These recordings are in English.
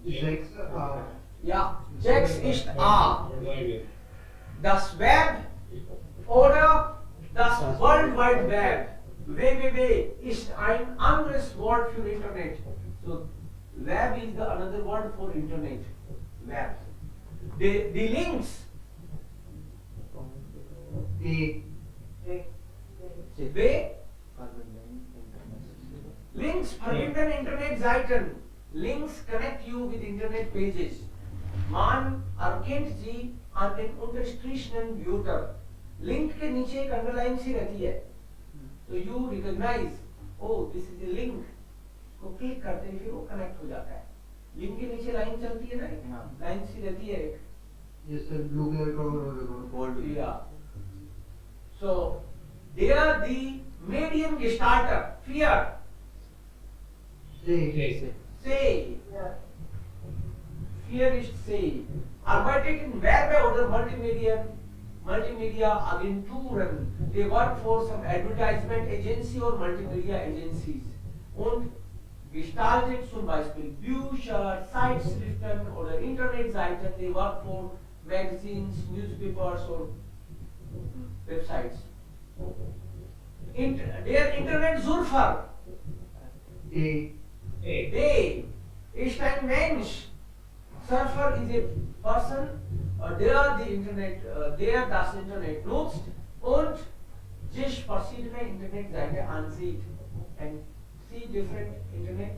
Sechs A. Ja, 6 ist A. Das Web oder das World Wide Web. www ist ein anderes Wort für Internet. So, Web is the another word for Internet. Web. The links. A. B. Links verbinden Internetseiten. Links connect you with Internet pages. Man erkennt sie an den unterstrichenen Wörtern. Link के नीचे एक underline सी रहती है, तो you recognise oh this is a link, को click करते ही फिर वो कनेक्ट हो जाता है। लिंक के नीचे लाइन चलती है ना, लाइन सी रहती है एक, ये सर ब्लू कलर का गोल्ड या। So they are the medium gestalter fear say fear is say arbeitet in Werbe oder Multimedia Agenturen. They work for some advertisement agency or multimedia agencies. Und gestaltet zum Beispiel Bücher, Zeitschriften oder Internetseiten. They work for magazines, newspapers or websites. Der Internet-Surfer. They ist ein Mensch. Surfer is a person, der die Internet, der das Internet nutzt und sich verschiedene Internetseiten ansieht and see different Internet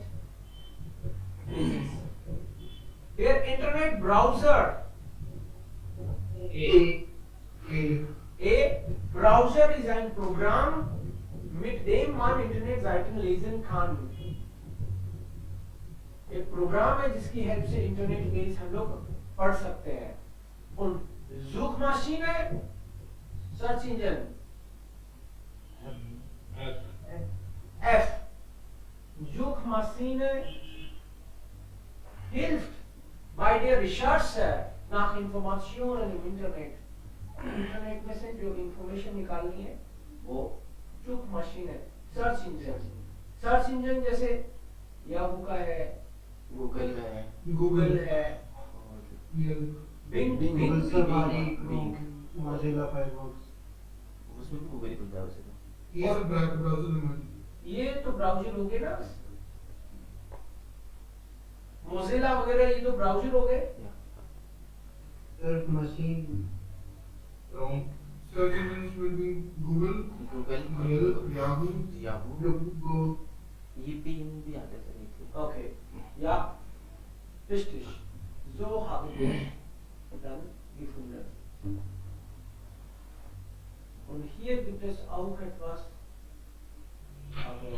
pages. Der Internet Browser. A Browser ist ein Programm, mit dem man Internetseiten lesen kann. एक programme है जिसकी help से internet page हम लोग पढ़ सकते हैं। और ज़ूक मशीन है search engine F Suchmaschine hilft bei der Recherche nach Informationen im Internet. Internet में से जो इंफॉर्मेशन निकालनी है वो सुखमशीन है। सर्च इंजन जैसे याहू का है, गूगल है, बिंग मोज़िला फायरफॉक्स, उसमें भी गूगल ही खुलता है वैसे तो। ये सब ब्राउज़र में, ये तो ब्राउज़र हो गए ना, मोज़िला वगैरह ये तो ब्राउज़र हो गए। Search machine search engines will be Google, Yahoo, ये भी हिंदी आते हैं। Okay, ja, richtig. So haben wir dann gefunden. Und hier gibt es auch etwas, aber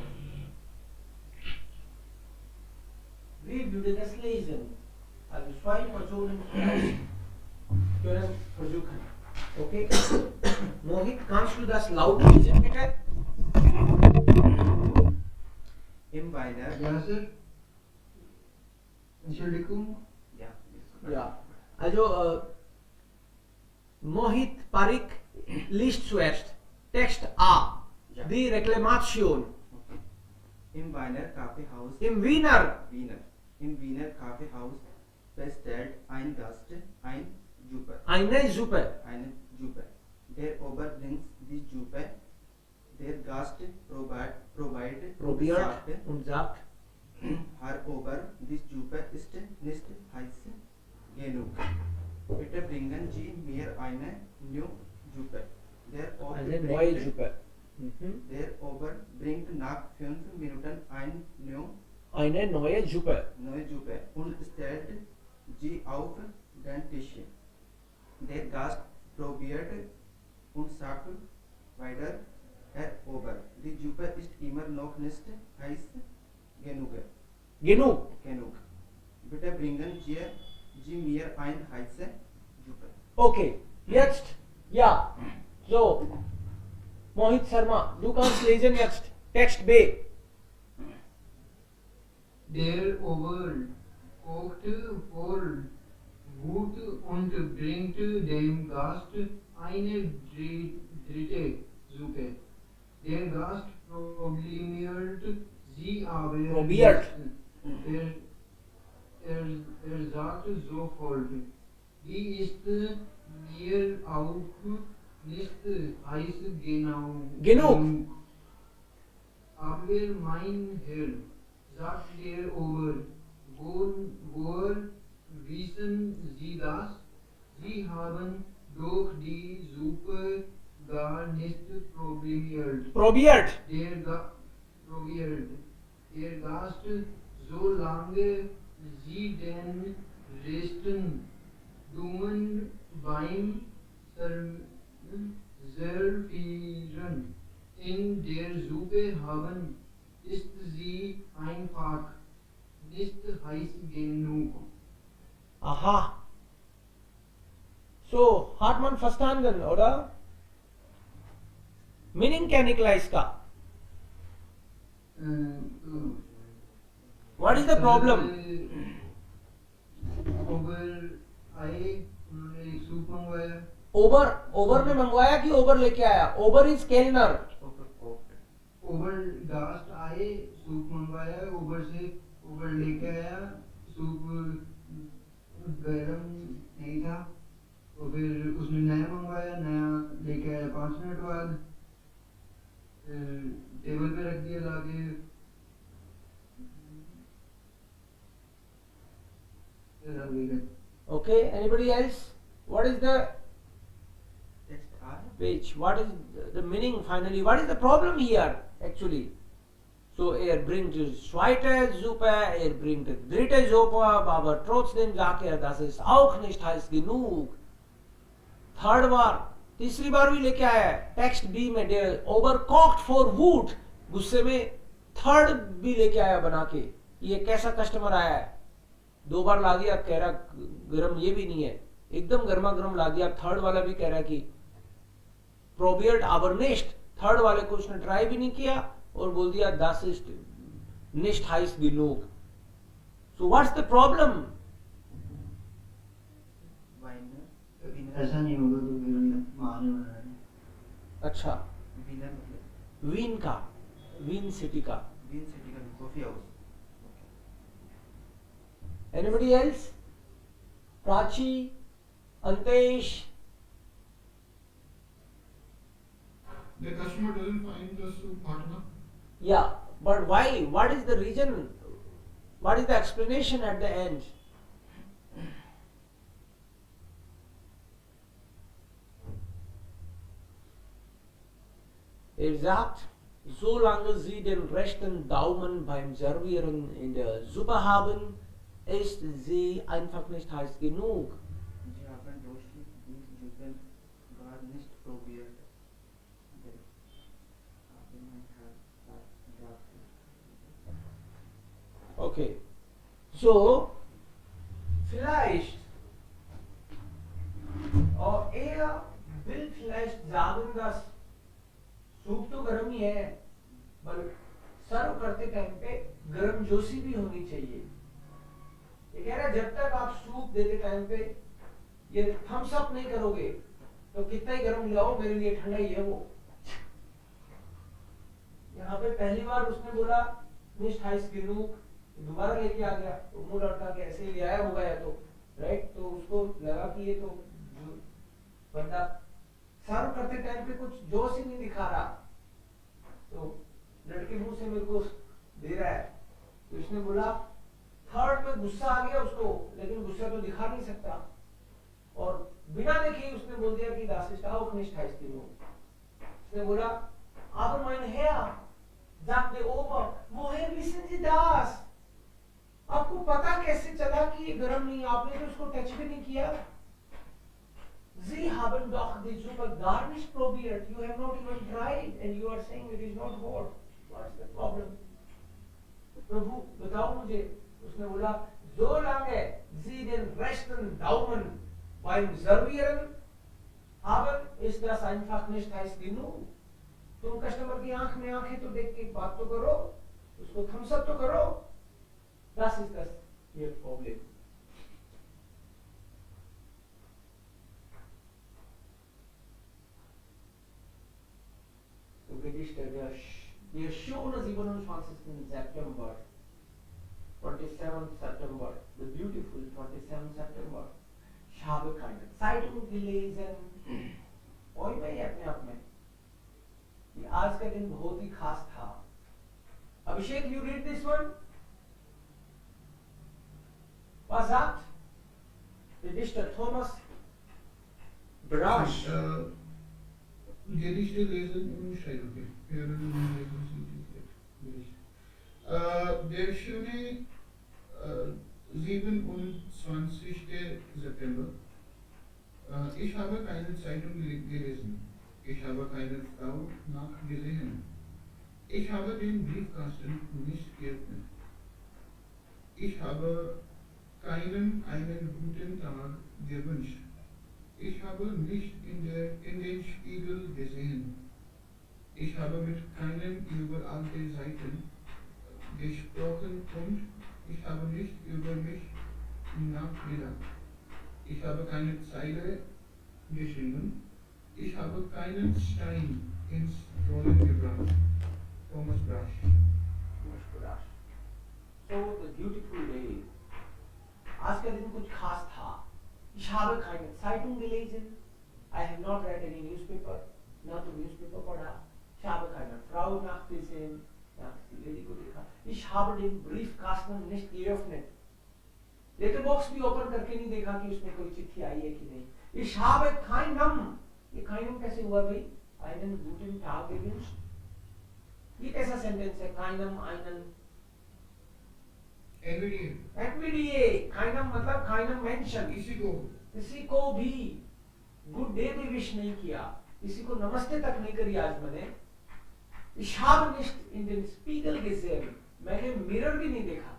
wie würde das lesen? Also zwei Personen können versuchen. Okay? Mohit, kannst du das laut lesen bitte? Im Weiner. Ja, sir. Entschuldigung. Ja. Ja. Also, Mohit Parikh liest zuerst Text A. Ja. Die Reklamation. Okay. Im Wiener Kaffeehaus. Im Wiener. Im Wiener Kaffeehaus bestellt ein Gast ein Suppe. Eine Suppe. Der Ober bringt die Suppe. Der Gast probiert Und sagt, Herr Ober, die Suppe ist nicht heiß genug. Bitte bringen Sie mir eine neue Suppe. eine neue Suppe. Der Ober bringt nach 5 Minuten Eine neue Suppe. Und stellt sie auf den Tisch. Der Gast probiert und sagt weiter, Herr Ober, die Suppe ist immer noch nicht heiß genug. Bitte bringen Sie mir ein heiße Suppe. Okay, jetzt, ja. So, Mohit Sharma, du kannst lesen jetzt Text B. Der Ober kocht voll gut und bringt dem Gast eine dritte Suppe. Der Gast probiert sie aber sagt sofort, die ist mir auch nicht heiß Genug. Aber mein Herr, sagt der Ober, woher wissen Sie das? Sie haben doch die Suppe gar nicht probiert. Probiert. Probiert. Der Gast, solange Sie den Resten dummen beim Servieren in der Suppe haben, ist sie einfach nicht heiß genug. Aha. So, hat man verstanden, oder? Meaning क्या निकला इसका? What is the problem? ओबर आए, उन्होंने एक soup मंगवाया. ओबर ने मंगवाया कि ओबर लेके आया? ओबर इज केलनर. ओबर गास्ट आए, सूप मंगवाया, ओबर से ओबर लेके आया, सूप गरम नहीं था, और फिर उसने नया मंगवाया, नया लेके आया 5 मिनट बाद, टेबल पे रख दिया लाके. Okay, anybody else? What is the Text R. page? What is the meaning finally? What is the problem here actually? So er bringt zweite Suppe, er bringt dritte Suppe, aber trotzdem sagt er, das ist auch nicht heiß genug. Third बार, तीसरी बार भी लेके आया है. Text B में there overcooked for wood, गुस्से में थर्ड भी लेके आया बना के. ये कैसा कस्टमर आया है? 2 बार ला दिया, कह रहा गरम ये भी नहीं है, एकदम गर्मा गर्म ला दिया. थर्ड वाला भी कह रहा है कि प्रोबियर्ड आवर नेस्ट. थर्ड वाले को उसने ट्राई भी नहीं किया और बोल दिया das ist nicht heiß genug. So what's the problem? ऐसा नहीं होगा तो फिर मारने वाला है. अच्छा, विनर मतलब वीन का, वीन सिटी का. विन सिटी का coffee house. Anybody else? Prachi, Antesh. The customer doesn't find the soup hot enough. Yeah, but why? What is the reason? What is the explanation at the end? Er sagt, solange Sie den rechten Daumen beim Servieren in der Suppe haben, ist sie einfach nicht heiß genug. Sie haben durch die Suppe gar nicht probiert. Okay. So, vielleicht, और er will vielleicht sagen, dass soup तो गर्म ही है, पर सर्व करते time पे गर्म जोशी भी होनी चाहिए. ये कह रहा है जब तक आप सूप देते टाइम पे ये थम्स अप नहीं करोगे तो कितना ही गर्म लाओ, मेरे लिए ठंडा ही है वो. यहाँ पे पहली बार उसने बोला निष्ठ हाइस genug, दोबारा लेके आ गया तो मुंह लड़का के ऐसे ही ले आया होगा या तो राइट. तो उसको लगा कि ये तो बंदा सर्व करते टाइम पे कुछ जोश ही नहीं दिखा रहा, तो लड़के मुंह से मेरे को दे रहा है. तो इसने बोला, थर्ड में गुस्सा आ गया उसको, लेकिन गुस्सा तो दिखा नहीं सकता, और बिना देखे ही उसने बोल दिया कि das ist auch nicht heiß genug. उसने बोला, aber mein Herr, sagt der Ober, woher wissen Sie das? आपको पता कैसे चला कि ये गर्म नहीं? आपने तो उसको टच भी नहीं किया. Sie haben doch die Suppe gar nicht probiert. You have not even tried, and you are saying it is not hot. What's the problem? प्रभु बताओ मुझे. उसने बोला, solange Sie den rechten Daumen beim Servieren haben, ist das einfach nicht heiß genug. तुम customer की आंख में आंखें तो देख के बात तो करो, उसको थम्स अप तो करो. Das ist das ihr Problem. Gedichte der schöne 27. September, 27th September the beautiful 27 September, Shabakainen. Zeitung gelesen. वही में ही अपने आप में ये आज का दिन बहुत ही खास था. Abhishek, you read this one? Was sagt? Der Dichter Thomas Brasch. Gedichte lesen und schreiben. Der schöne 27. September. Ich habe keine Zeitung gelesen. Ich habe keine Frau nachgesehen. Ich habe den Briefkasten nicht geöffnet. Ich habe keinen einen guten Tag gewünscht. Ich habe nicht in den Spiegel gesehen. Ich habe mit keinem über alte Seiten gesprochen und ich habe nicht über mich nachgedacht. Ich habe keine Zeile geschrieben. Ich habe keinen Stein ins Rollen gebracht. Thomas Brasch. Thomas Brasch. So the beautiful day. आज का दिन कुछ खास था. Ich habe keine Zeitung gelesen. I have not read any newspaper. ना तो newspaper पढ़ा. Ich habe keine Frau nachgesehen. ना किसी लेडी को देखा. Ich habe den Briefkasten nicht geöffnet. Letter box भी ओपन करके नहीं देखा कि उसमें कोई चिट्ठी आई है कि नहीं. Ich habe keinem. ये keinem कैसे हुआ भाई? Einen guten Tag gewünscht. ये कैसा सेंटेंस है? keinem einen NVDA. keinem मतलब keinem Menschen. किसी को भी गुड डे भी विश नहीं किया. किसी को नमस्ते तक नहीं करी आज मैंने. Ich habe nicht in den Spiegel gesehen. मैंने मिरर भी नहीं देखा.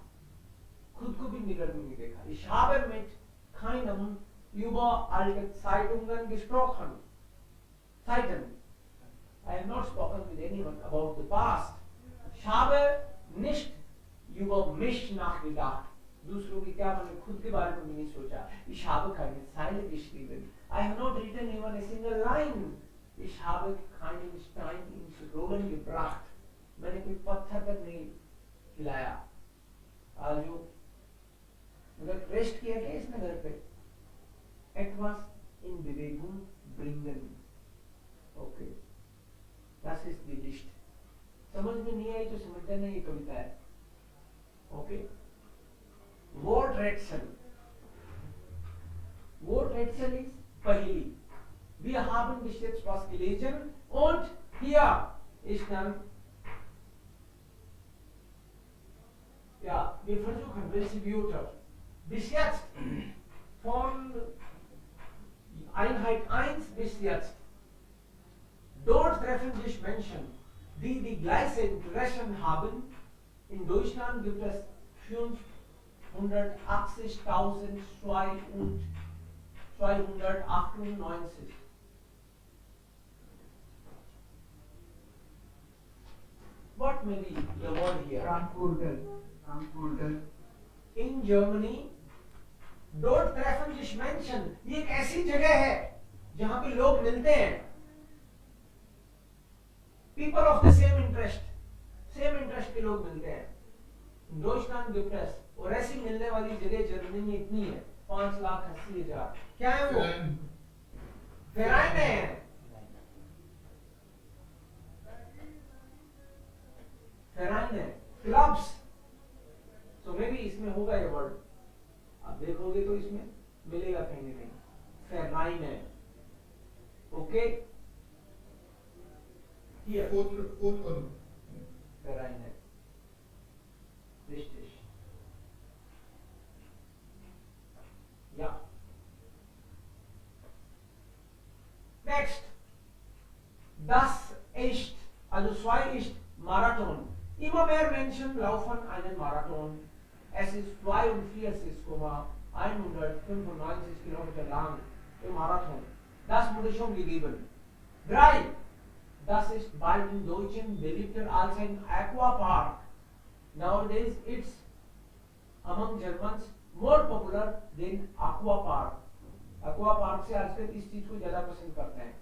खुद को भी मिरर में नहीं देखा. Ich habe mit keinem über alte Zeitungen gesprochen. Zeiten. I have not spoken with anyone about the past. Ich habe nicht über mich nachgedacht. दूसरों की क्या मैंने खुद के बारे में नहीं सोचा. Ich habe keine Zeile geschrieben. I have not written even a single line. Ich habe keinen Stein ins Rollen gebracht. मैंने कोई पत्थर तक नहीं हिलाया. आज जो मतलब रेस्ट किया क्या इसने घर पे? Etwas in Bewegung bringen. Okay. Das ist die Dicht. समझ में नहीं आई तो समझते नहीं, ये कविता है. Okay. Worträtsel. Worträtsel ist Pahili. Wir haben bis jetzt was gelesen und hier ist dann ja, wir versuchen welche Wörter bis jetzt von Einheit 1 bis jetzt. Dort treffen sich Menschen, die die gleichen Interessen haben. In Deutschland gibt es 580.298. What may be the word here? Frankfurter. In Germany, dort treffen sich Menschen. ये एक ऐसी जगह है जहां पे लोग मिलते हैं. People of the same interest के लोग मिलते हैं. Deutschland gibt es. और ऐसी मिलने वाली जगह जर्मनी में इतनी है 5,80,000. क्या है वो? Vereine है. Vereine, clubs. So maybe इसमें होगा ये वर्ड. आप देखोगे तो इसमें मिलेगा कहीं ना कहीं. Vereine. Okay. Here. Fourth column. Vereine. Richtig. Ja. Next. Das ist, also 2 ist Marathon. Immer mehr Menschen laufen einen Marathon. Es ist 42,195 Kilometer lang. Der Marathon. Das wurde schon gegeben. 3. Das ist bei den Deutschen beliebter als ein Aquapark. Nowadays it's among Germans more popular than Aquapark. Aquapark से आजकल इस चीज को ज्यादा पसंद करते हैं.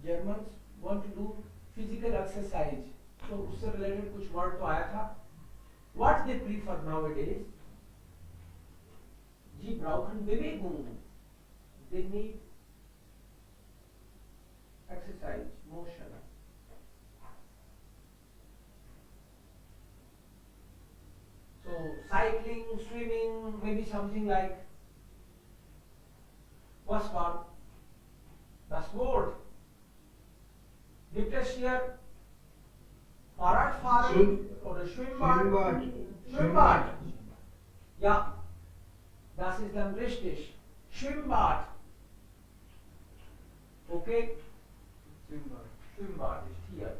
Germans want to do physical exercise. तो उससे रिलेटेड कुछ वर्ड तो आया था. What they prefer nowadays? Sie brauchen Bewegung. They need exercise, motion. So cycling, swimming, maybe something like was war, das Wort. Gibt es hier Fahrradfahren Schwimmbad. oder Schwimmbad? Schwimmbad. Schwimmbad. Ja, das ist dann richtig. Schwimmbad. Okay? Schwimmbad. Schwimmbad ist hier.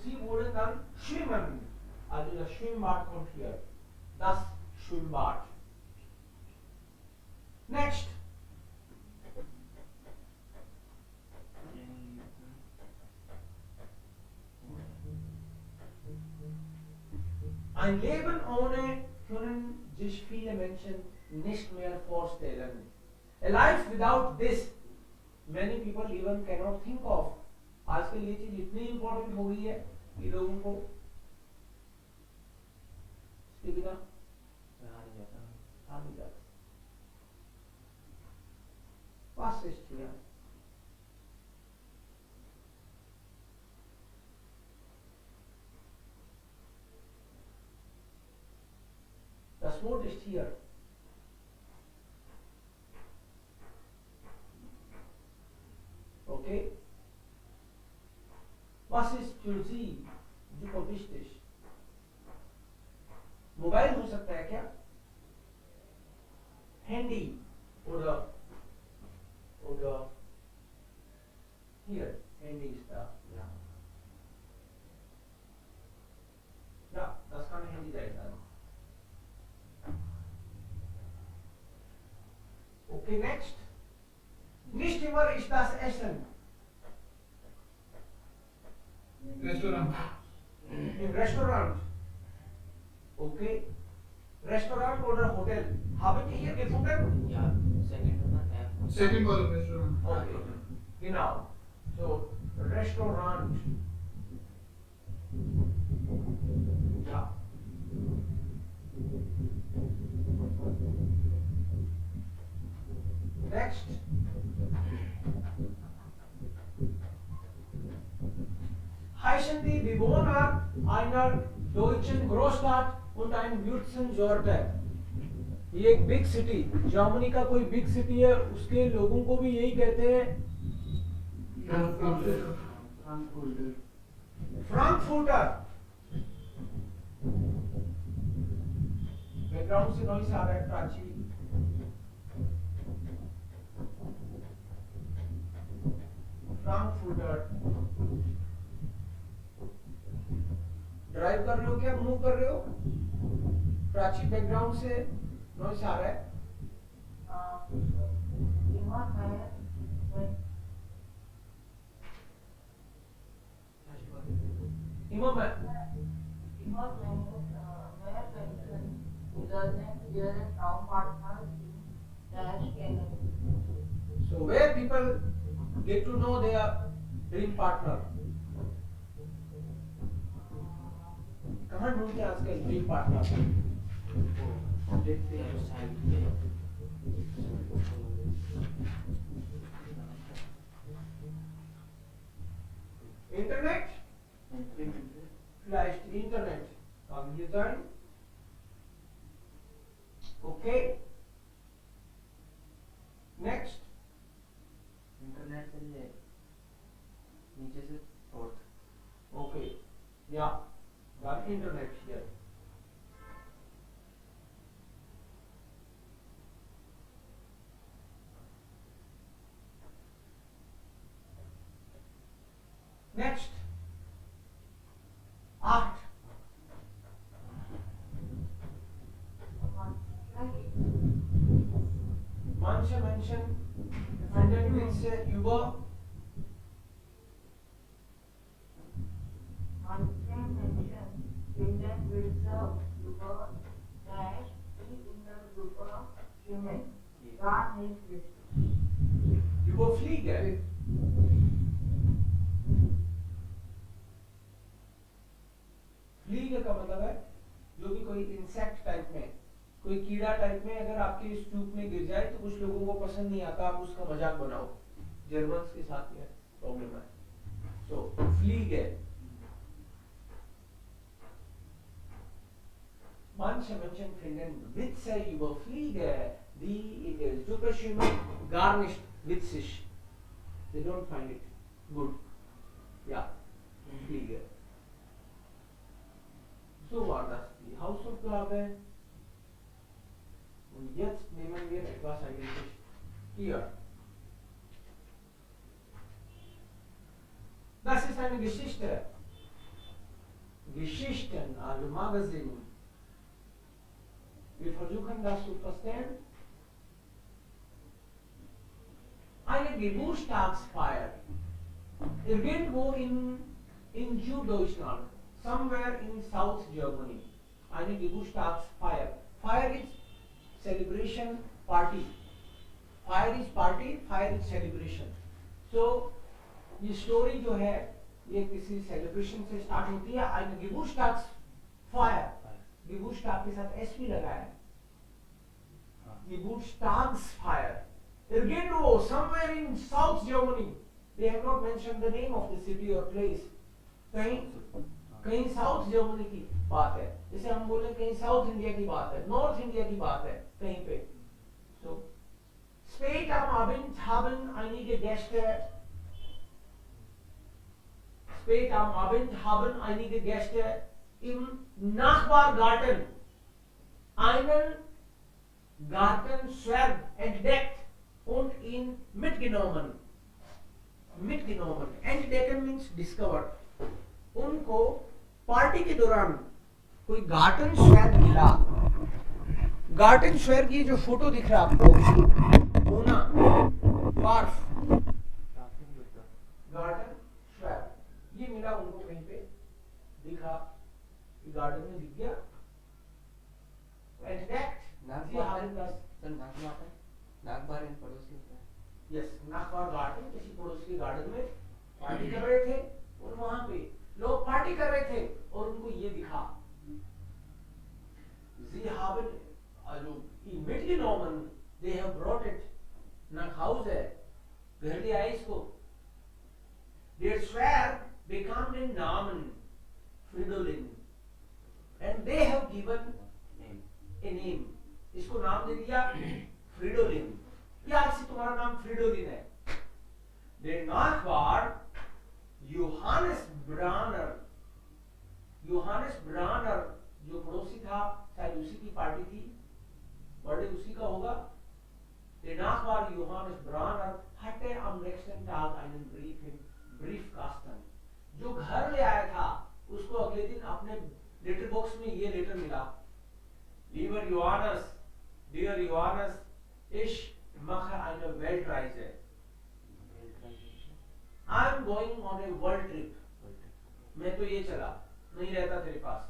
Sie wollen dann schwimmen. Also das Schwimmbad kommt hier. Das Schwimmbad. Next. Ein Leben ohne können sich viele Menschen nicht mehr vorstellen. A life without this, many people even cannot think of. आजकल ये चीज इतनी important हो गई है कि लोगों को इसके बिना रहा नहीं जाता। Was ist hier? Das Wort ist hier. Okay? Was ist für Sie super wichtig? Mobile हो सकता है क्या? Handy oder hier, Handy ist da. Ja, das kann ein Handy sein. Okay, next. Nicht immer ist das Essen. Restaurant. Im Restaurant. Okay. Restaurant oder Hotel. Haben die hier gefunden? Ja, second Second column, restaurant. Okay. Genau. So, Restaurant. Ja. Next. Heißen die Bewohner einer deutschen Großstadt und ein Würzensorte? ये एक big city, Germany का कोई big city है, उसके लोगों को भी यही कहते हैं Frankfurter. फ्रैंकफर्टर। बैकग्राउंड से नॉइस आ रहा है प्राची। फ्रैंकफर्टर। ड्राइव कर रहे हो क्या, मूव कर रहे हो? प्राची बैकग्राउंड से नॉइस आ रहा है। इमाम है। So where people get to know their dream partner? कहाँ ढूंढते हैं आजकल dream partner? Internet? Vielleicht Internet. Kann hier sein? Okay. Next. Internet से लिए नीचे से fourth. Okay. Yeah. Got internet here. Next. 8. कोई कीड़ा टाइप में अगर आपके सूप में गिर जाए तो कुछ लोगों को पसंद नहीं आता, आप उसका मजाक बनाओ। जर्मन्स के साथ में प्रॉब्लम है। सो फ्लीगे, manche Menschen finden Witze über Fliege, die in der Superstimmung gar nicht witzig. They don't find it good. Ja, Fliege. So war das die Hausaufgabe. Und jetzt nehmen wir etwas eigentlich hier. Das ist eine Geschichte. Geschichten, also Magazin. Wir versuchen das zu verstehen. Eine Geburtstagsfeier. Irgendwo in Süddeutschland, somewhere in South Germany. Eine Geburtstagsfeier. Feier is celebration, party. Fire is party, fire is celebration. So ये story जो है ये किसी celebration से start होती है। eine Geburtstagsfeier, Geburtstag के साथ एस भी लगा है। Geburtstagsfeier. Irgendwo, somewhere in South Germany. They have not mentioned the name of the city or place. कहीं साउथ जर्मनी की बात है, जैसे हम बोले कहीं साउथ इंडिया की बात है, नॉर्थ इंडिया की बात है कहीं पे। So, spät am Abend haben einige Gäste Spät am Abend haben einige Gäste im Nachbargarten einen Gartenzwerg entdeckt und ihn mitgenommen. Entdecken means discovered. उनको पार्टी के दौरान कोई गार्टन स्वेग मिला। गार्टन स्वेग की जो फोटो दिख रहा है आपको, होना पार्फ गार्टन स्वेग, ये मिला उनको कहीं पे, दिखा गार्डन में दिख गया। नागबार इन पड़ोसी यस, नागबार गार्डन, किसी पड़ोस के गार्डन में पार्टी कर रहे थे और वहां पे लोग पार्टी कर रहे थे और उनको ये दिखा। Sie haben also ihn mitgenommen, they have brought it nach Hause, घर ले आए इसको। Der Zwerg bekam den Namen Fridolin and they have given a name, इसको नाम दे दिया फ्रीडोलिन, कि आज से तुम्हारा नाम फ्रीडोलिन है। Der Nachbar Johannes Branner जो पड़ोसी था, शायद उसी की पार्टी थी, बर्थडे उसी का होगा। Der Nachbar Johannes Branner hatte am nächsten Tag einen Briefkasten, जो घर ले आया था उसको अगले दिन अपने लेटर बॉक्स में ये लेटर मिला। Lieber Johannes, dear Johannes, ich mache eine Weltreise. I am going on a world trip. मैं तो ये चला, नहीं रहता तेरे पास।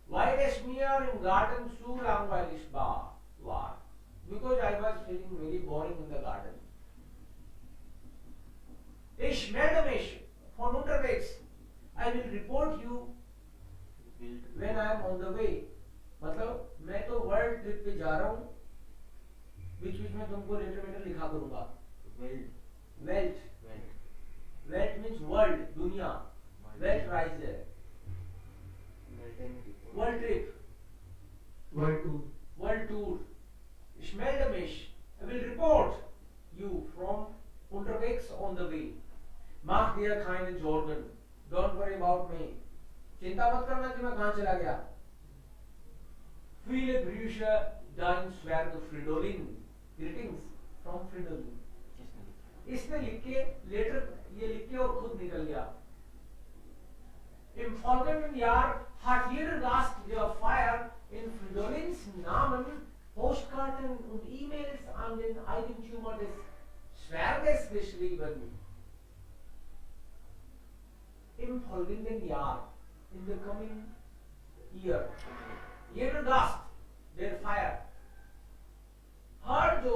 Weil es mir im Garten zu langweilig war, because I was feeling very boring in the garden. Ich melde mich von unterwegs. I will report you when I am on the way. मतलब मैं तो world trip पे जा रहा हूँ, बीच बीच में तुमको letter waiter लिखा करूँगा। वेल्ट मीन्स वर्ल्ड, दुनिया, वेल्ट राइज है, world trip, world tour. Ich melde mich, I will report you from unterwegs on the way. Mach dir keine Sorgen, don't worry about me. चिंता मत करना कि मैं कहाँ चला गया। Viele Grüße, dein Zwerg Fridolin. Greetings from Fridolin. इसने लिख के लेटर ये लिख के और खुद निकल गया। Im folgenden Jahr hat jeder Gast der Feier in Fridolins Namen Postkarten und E-Mails an den Eigentümer des Zwerges geschrieben. Im folgenden Jahr, in the coming year, jeder Gast der Feier, हर जो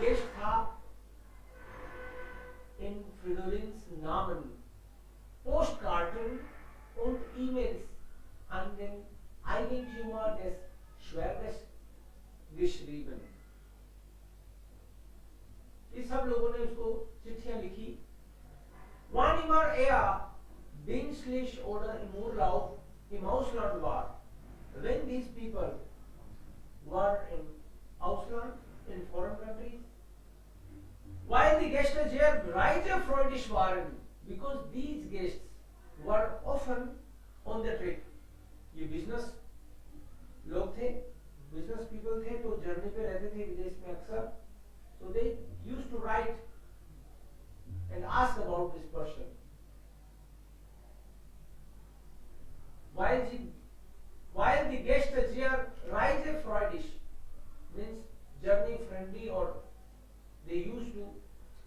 guest था in Fridolins Namen Postkarten und E-Mails an den Eigentümer des Schwerges geschrieben. ये सब लोगों ने उसको चिट्ठियां लिखी. Wann immer dienstlich oder im Urlaub im Ausland war, when these people were in Ausland, in foreign countries, while the Gäste sehr reisefreudig waren, because these guests were often on the trip. ये business लोग थे, business people थे, तो journey पे रहते थे विदेश में अक्सर. So they used to write and ask about this person. While the guest here reisefreudig means journey friendly, or they used to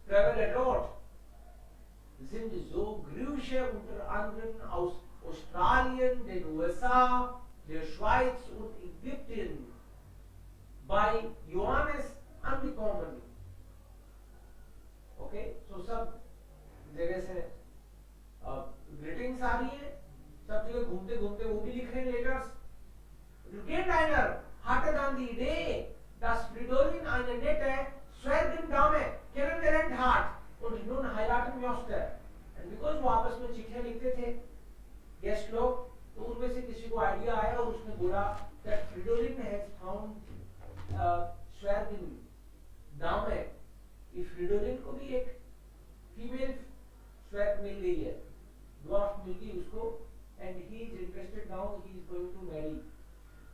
travel a lot, sind so Griechen unter anderem aus Australien, den USA, der Schweiz und Ägypten bei Johannes angekommen. Okay, so सब जगह से greetings आ रही है, सब जगह घूमते घूमते वो भी लिख रहे हैं letters. Geldiner hatte dann die Idee, dass Fridolin eine nette Schwärzendame kennengelernt hat und nun heiraten möchte. And because वो आपस में चिट्ठियां लिखते थे गेस्ट लोग, तो उनमें से किसी को आइडिया आया और उसने बोला that Fridolin has found Schwärzendame. ये फ्रिडोलिन को भी एक फीमेल स्वैग मिल गई है, ड्वार्फ मिल गई उसको, and he is interested now, he is going to marry.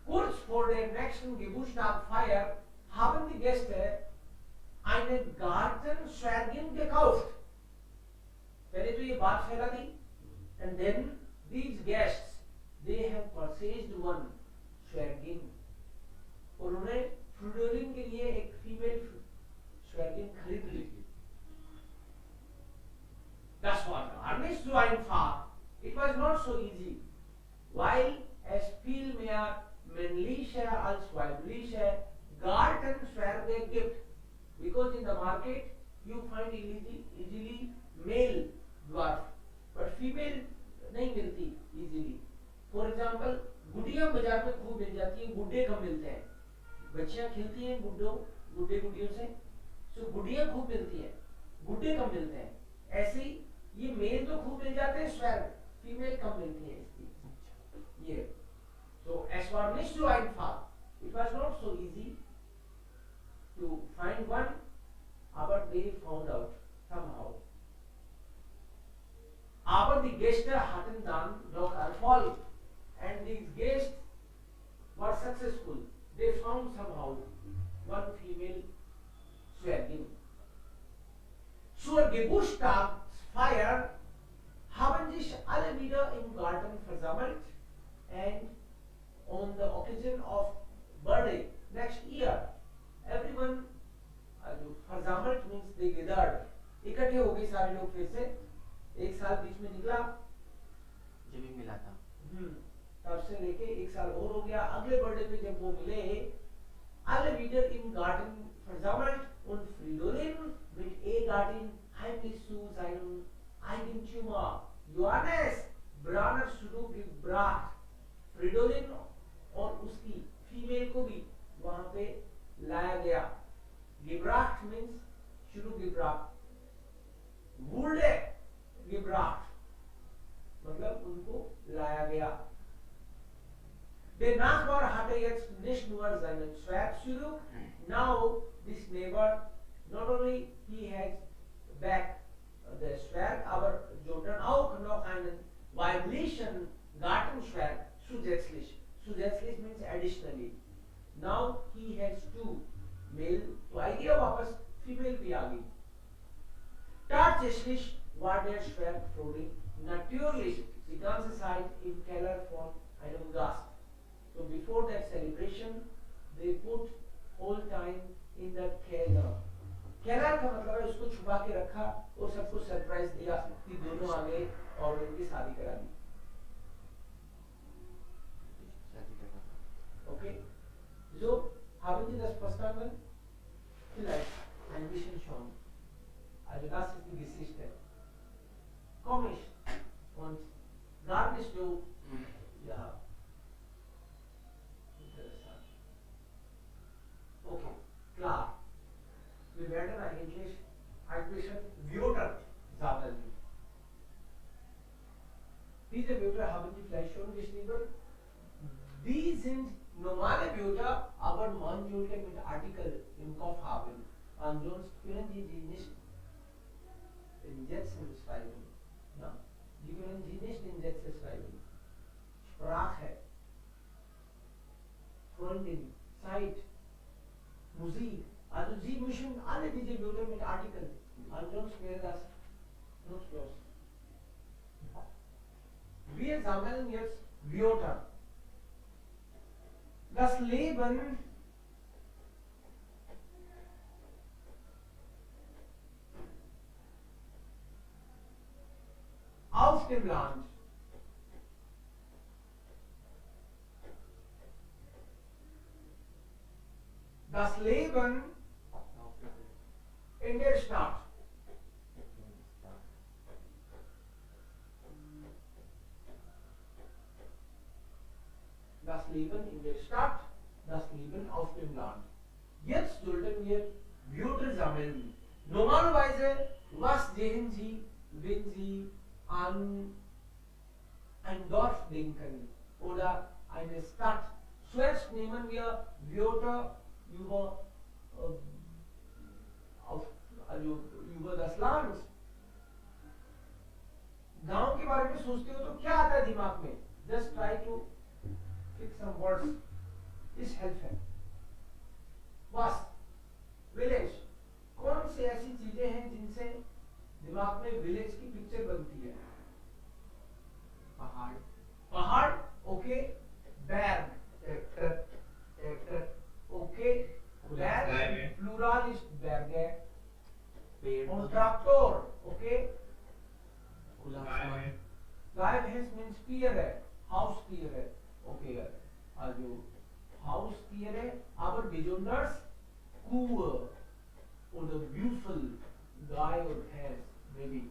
Kurz vor der nächsten Geburtstagsfeier haben die Gäste eine Gartenschwärgin gekauft. पहले तो ये बात फैला दी, and then these guests they have purchased one Schwärgin. और उन्हें फ्रिडोलिन के लिए एक फीमेल Schwärgin खरीद ली. Das war gar nicht so einfach. It was not so easy. While es viel mehr männliche als weibliche Gartenschwärge gibt, because in the market you find easily male dwarf, but female नहीं मिलती easily. For example, गुड़ियां बाजार में खूब मिल जाती हैं, गुड्डे कम मिलते हैं. बच्चियां खेलती हैं गुड्डियों से, so गुड़ियां खूब मिलती हैं, गुड्डे कम मिलते हैं. ऐसे ही ये मेल तो खूब मिल जाते हैं, स्वैग फीमेल कम मिलती है इसकी. ये so es war nicht so einfach. It was not so easy to find one, but they found out somehow. Aber die Gäste hatten dann doch Erfolg, and these guests were successful. They found somehow one female Schwägin. Zur Geburtstagsfeier haben sich alle wieder im Garten versammelt, and on the occasion of birthday next year, everyone versammelt means they gathered. इकट्ठे हो गए सारे लोग फिर से. एक साल बीच में निकला जब भी मिला था, तब से लेके एक साल और हो गया. अगले बर्थडे पे जब वो मिले, alle wieder im Garten versammelt und Fridolin mit Ehegattin heimlich zu seinem Eigentümer Johannes Branner zurückgebracht. Fridolin और उसकी फीमेल को भी वहां पे लाया गया. gebracht means zurückgebracht, wurde gebracht मतलब उनको लाया गया. Der Nachbar hatte jetzt nicht nur seinen Schwert zurück, now this neighbor not only he has back the Schwert, aber Jordan auch noch einen weiblichen Gartenschwert zusätzlich. Zusätzlich means additionally. Now he has two male, तो idea वापस female भी आ गई. Tatsächlich war der Schwertfrühling natürlich die ganze Zeit im Keller von einem Gast. So before that celebration, they put whole time in the keller. Keller का मतलब है उसको छुपा के रखा और सबको सरप्राइज दिया कि दोनों आ गए और उनकी शादी करा दी. Okay, so haben Sie das verstanden? Vielleicht ein bisschen schon. Also das ist die Geschichte. Komisch und gar nicht so, ja, interessant. Diese Wörter haben die vielleicht schon geschrieben. Die sind normale Wörter, aber man sollte mit Artikel im Kopf haben. Ansonsten können die nicht in Sätzen schreiben. Ja? Die können sie nicht in Sätze schreiben. Sprache, Freundin, Zeit, Musik. Also sie müssen alle diese Wörter mit Artikel. Ansonsten wäre das nutzlos. Wir sammeln jetzt Wörter. Das Leben auf dem Land. Das Leben in der Stadt. Das Leben in der Stadt, das Leben auf dem Land. Jetzt sollten wir Wörter sammeln. Normalerweise, was sehen Sie, wenn Sie an ein Dorf denken oder eine Stadt? Zuerst nehmen wir Wörter über, über das Land. गांव के बारे में सोचते हो तो क्या आता है दिमाग में? Just try to fix some words. This help है. बस विलेज. कौन सी ऐसी चीजें हैं जिनसे दिमाग में विलेज की पिक्चर बनती है? पहाड़ पहाड़, okay. Bag, tractor okay. Bag pluralist bag है. पेड़ और ट्रैक्टर, ओके. खुला आसमान गाय भैंस मीन्स पियर है. हाउस पियर है, ओके. जो हाउस पियर है, aber besonders Kuh oder Büffel, Gaie und Häs, maybe.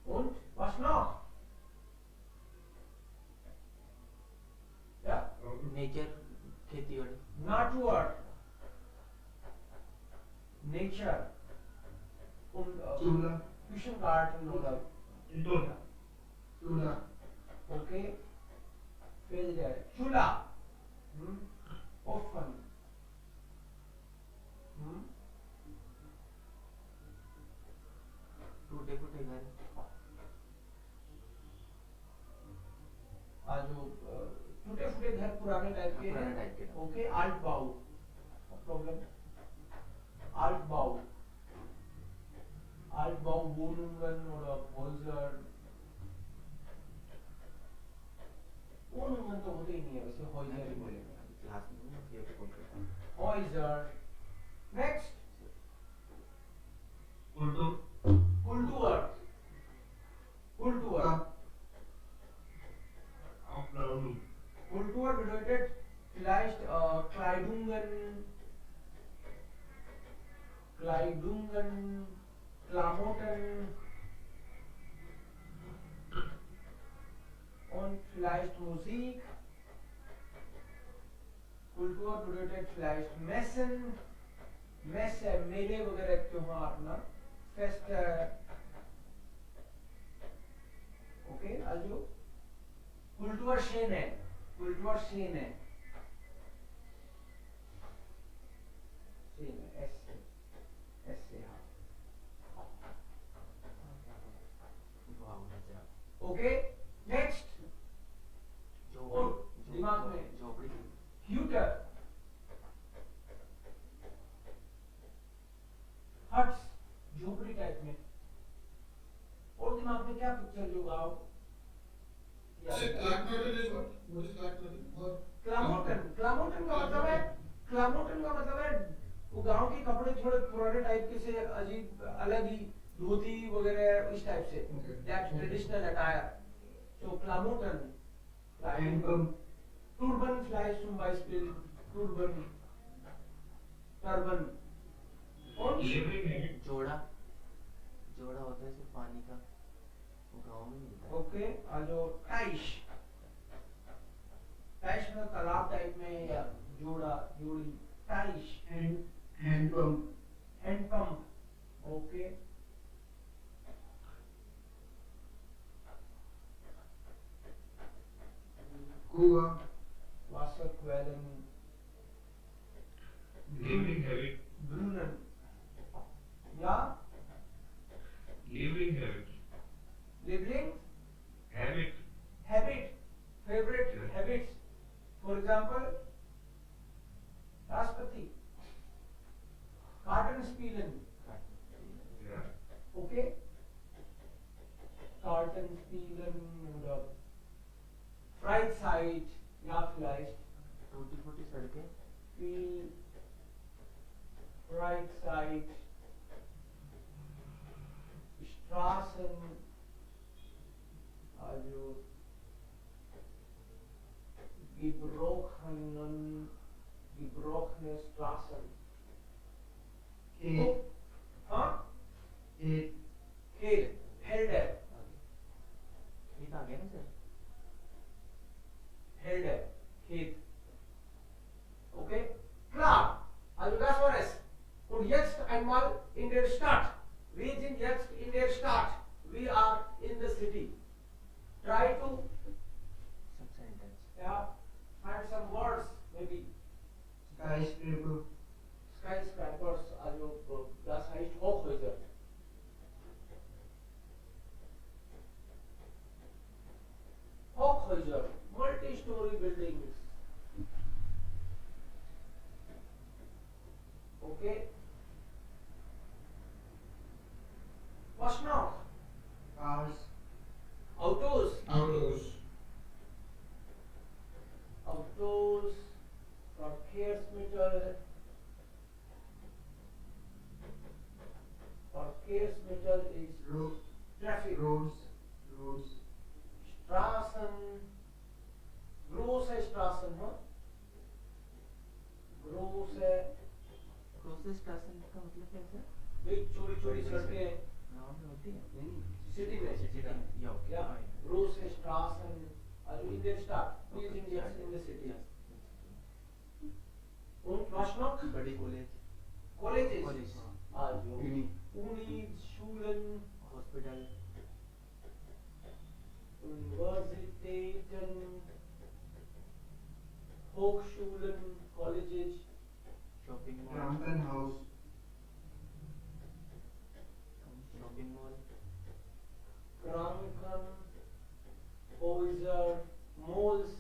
Und was noch? Ja, nature खेती बाड़ी Natur, Nature und चूल्हा Küchengarten oder चूल्हा okay. Felder, Chula, Ofen. टूटे फूटे घर जो टूटे फूटे घर पुराने टाइप के पुराने हैं, टाइप के। ओके. आल्ट बाउ, प्रॉब्लम. आल्ट बाउ, Wohnungen oder Häuser. Wohnungen तो होते ही नहीं है, वैसे Häuser ही बोलेंगे. क्लास में ये तो बोल रहा Häuser. Next. Kultur. Kultur. Kultur bedeutet vielleicht Kleidungen, Klamotten und vielleicht Musik. Kultur bedeutet vielleicht Messen, Messe, Mele वगैरह त्योहार ना, Fest, okay, also Kulturszene, Szene, S-C-H. Okay, next. और दिमाग में झोपड़ी Hutter, हट्स, झोपड़ी टाइप में. और दिमाग में क्या पिक्चर जो आओ? क्लामोटन का मतलब है वो गांव के कपड़े थोड़े पुराने टाइप के से अजीब अलग ही धोती वगैरह इस टाइप से. That's traditional attire. So क्लामोटन. Hand pump Turban flies zum Beispiel. Turban. Und जोड़ा जोड़ा होता है सिर्फ पानी का, वो गाँव में मिलता है। ओके. also Teich. Teich में तालाब टाइप में या जोड़ा जोड़ी. Teich. Handpump handpump, okay. Kuwa, Wasserquellen, Living habit. Brunnen. Ja, Living habit. Liebling, Habit. habit, favorite Yeah. habits. For example, Raspati, Garden spielen. Yeah. Okay? Garten spielen oder Freizeit, ja vielleicht. टूटी फूटी सड़कें Viel Freizeit, Straßen, also gebrochene Straßen. Kate, Huh? Kate, खेत, Felder, खेत आ गया ना sir Felder, खेत. Okay? Klar. Also das war es. Und jetzt einmal in der Stadt. Wir sind jetzt in der Stadt. We are in the city. Try to सब sentence find some words, maybe skyscraper, skyscrapers. Also das heißt Hochhäuser. Hochhäuser, multi-story buildings. Okay. Was noch? cars, Autos. Autos. Autos, Verkehrsmittel. Verkehrsmittel is traffic. roads, roads, Straßen. Große Straßen, huh? Große, process टासन का मतलब क्या है sir big चोरी सड़कें गाँव में होती है City में. सिटी में या okay Ja, große Straßen, also in der Stadt. Wir sind jetzt in der City. Und was noch? बड़ी college Colleges. College. Also Uni, Unis, Schulen, hospital Universitäten, Hochschulen, Colleges, shopping mall Krankenhaus, shopping mall Krankenhäuser, Malls,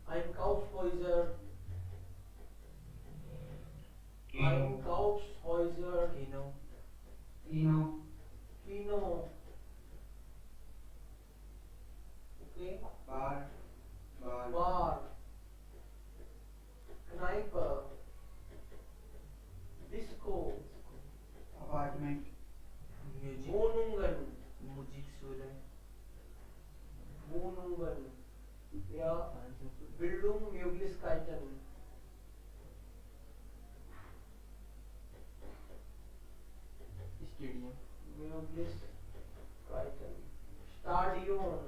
Einkaufshäuser, Einkaufshäuser, किनो Kino, Kino. Okay, bar, Bar, Kneipe, Disco, apartment, music Wohnungen, music school है Wohnungen, ja, Bildung, Möglichkeiten, stadium Möglichkeiten, Stadion,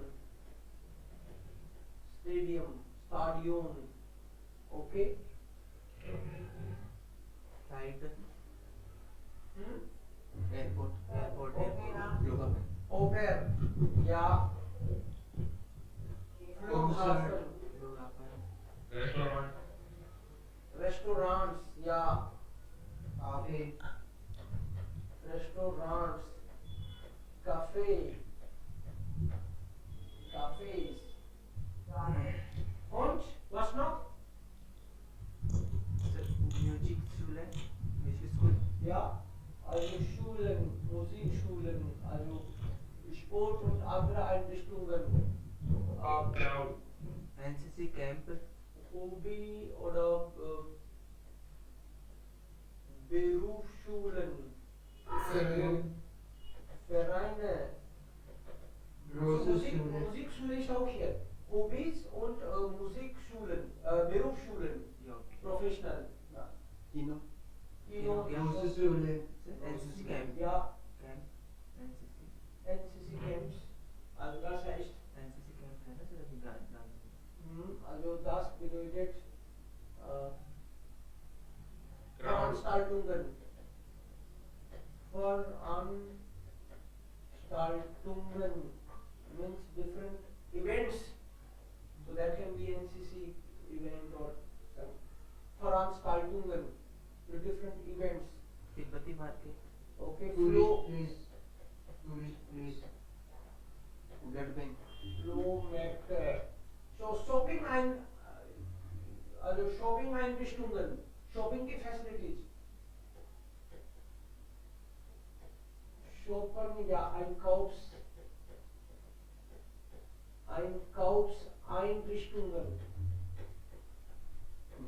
Stadium, Stadion, okay? Flight Hmm? Airport airport airport लोगा Oper, ja, Flughafen, लोग आप Restaurant. Restaurants, ja, cafe, Restaurants, Cafe, Cafés. Und was noch? Music school है music school Ja, also Schulen, Musikschulen, also Sport und andere Einrichtungen, Crowd. NCC camp Hobby oder Berufsschulen, Verein. Vereine. große Schule, Musikschule ist auch hier. Hobbys und Musikschulen, Berufsschulen, professional. Ja. किनो Kino, große Schule, NCC camp ja, camp NCC NCC Camps, also das heißt, NCC camp है ना sir अभी Gandhi also das bedeutet Crowd. Veranstaltungen. Veranstaltungen means different events. So that can be NCC event or some Veranstaltungen, the different events. तिब्बती market, Okay, tourist place, blood bank, flow matter. So shopping Einrichtungen, shopping की facilities. Shoppen या Einrichtungen.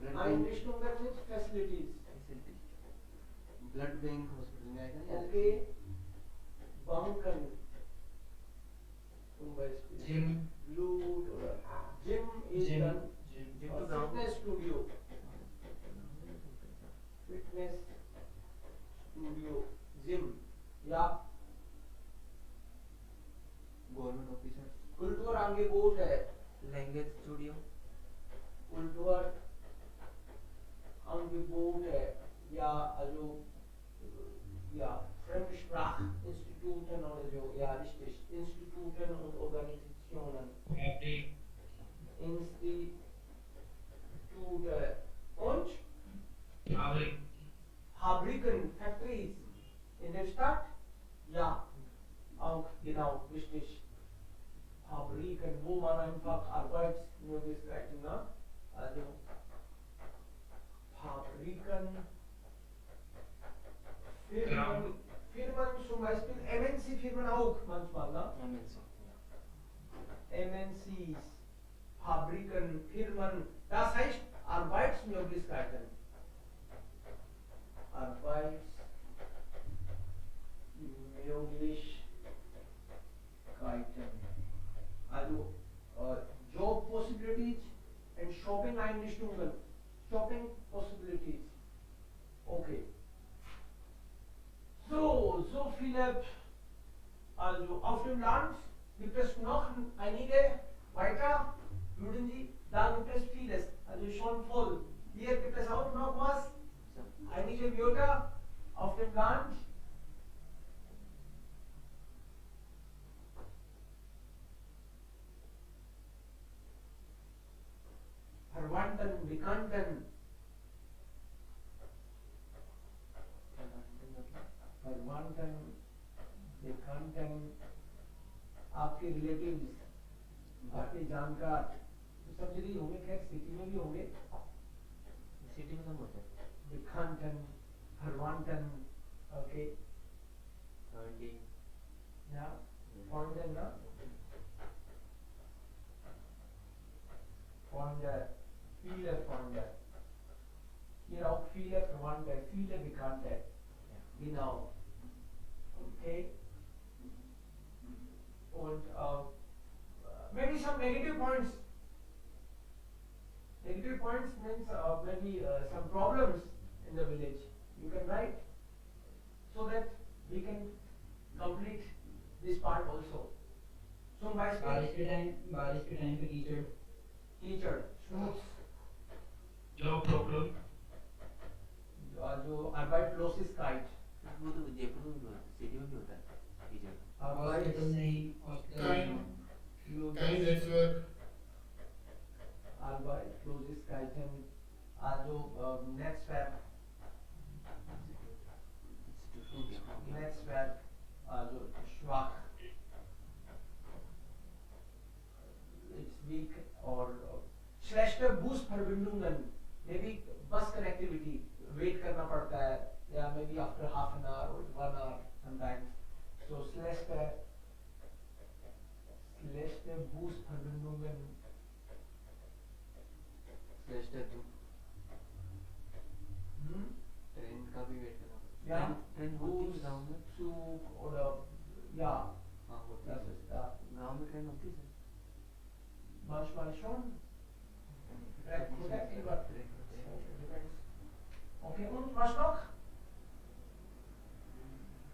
blood bank, Einrichtungen means facilities. facility, blood bank hospital में आएगा ना? Okay. Banken. Zum Beispiel. gym, Blut oder Gym is Gym. done. Gym Or to ground, fitness studio. Fitness studio. Gym. या government officers, Kulturangebot है. Language studio, Kulturangebot है. या also ja Fremdsprachinstituten oder so. Ja, richtig. Instituten und Organisationen. Institute und Fabriken, Factories in der Stadt? Ja, auch genau, richtig. Fabriken, wo man einfach Arbeitsmöglichkeiten, ne? Also Fabriken, Firmen zum Beispiel, MNC-Firmen auch manchmal, ne? MNCs, Fabriken, Firmen, das heißt Arbeitsmöglichkeiten. Also Job possibilities and shopping Einrichtungen, shopping possibilities. Okay. So viele, also auf dem Land gibt es noch einige weiter, würden Sie, da gibt es vieles, also schon voll. Hier gibt es auch noch was, einige Wörter auf dem Land. Verwandten, Bekannten, आपके relatives, आपके जानकार, तो सब जगह होंगे, खैर city में भी होंगे. सिटी में कम होता है, Bekannten, Verwandten, okay, funding, ja, Freunde, ne? Freunde, viele Freunde. Hier auch viele Verwandte, viele Bekannte. Genau. Okay. Und maybe some negative points. Negative points means maybe some problems in the village. You can write so that we can complete this part also. So my बारिश के time पे कीचड़, teacher, schmutz, job problem, जो Arbeitslosigkeit, वो तो जयपुर में भी होता है, सिटी में भी होता है टीचर, हॉस्पिटल नहीं, kind network, Arbeitslosigkeiten, also Netzwerk, also schwach, it's weak or schlechte Busverbindungen, maybe bus connectivity, wait करना पड़ता है, या maybe after half an hour or 1 hour sometimes. So schlechte Busverbindungen, train का भी वेट करना पड़ता ja, train होती है Bus, गाँव में, Zug oder ja, है, हाँ होता das है, ist da. गाँव में ट्रेन होती है sir, Manchmal schon. Vielleicht korrekt, aber depends. Okay, und was noch?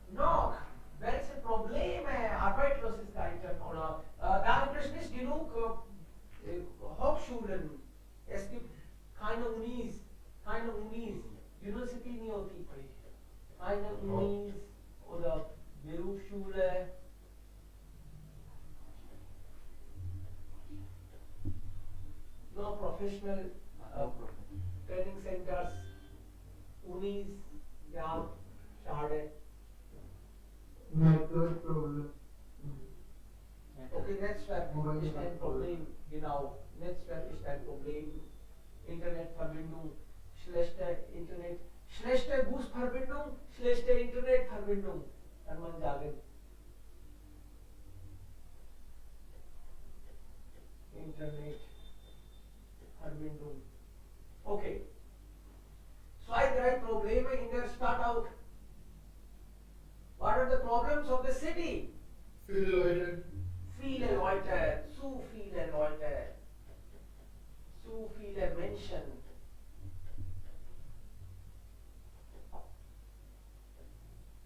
Noch, welche Probleme Arbeitslosigkeiten oder da gibt es nicht genug Hochschulen. Es gibt keine Unis, University नहीं होती, keine Unis oder Berufsschule. Professional training centres, उनीस या Schade. Network problem. Okay, Netzwerk ist ein Problem, genau. Netzwerk ist ein Problem. Internetverbindung, schlechte Internet, schlechte Busverbindung, schlechte Internetverbindung, kann man sagen. Internetverbindung. Okay. Zwei, drei Probleme in der Stadt auch. What are the problems of the city? Viele Leute. Viele Leute, zu viele Leute, zu viele Menschen.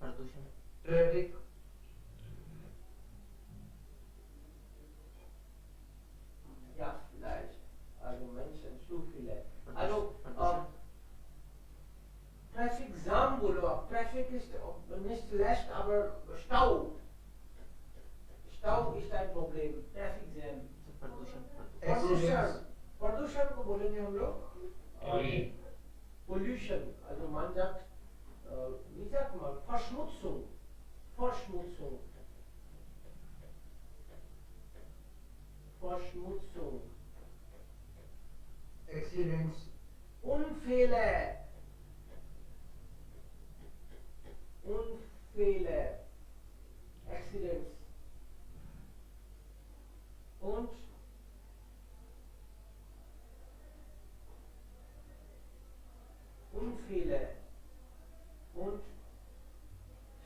प्रदूषण Traffic. Ja, vielleicht. Also Menschen, zu viele. Also, Traffic Jam बोलो आप. Traffic ist nicht schlecht, aber Stau. Stau ist ein Problem. Traffic Jam. प्रदूषण प्रदूषण. प्रदूषण को बोलेंगे हम लोग. Pollution. Also man sagt, wie sagt man? Verschmutzung. Verschmutzung. Verschmutzung. Accidents. Unfälle. Unfälle. Accidents. Und Unfälle. Und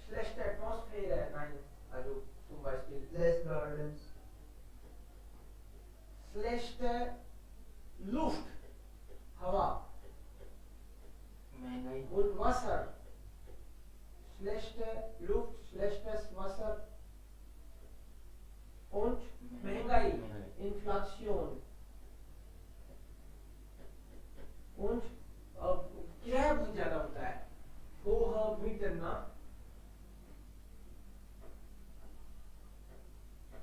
schlechte Atmosphäre. Nein, also zum Beispiel Less gardens. schlechte Luft, Hava महंगाई und Wasser. Schlechte Luft, schlechtes Wasser und महंगाई, Inflation. Und क्या बहुत ज्यादा होता है? होह metre ना,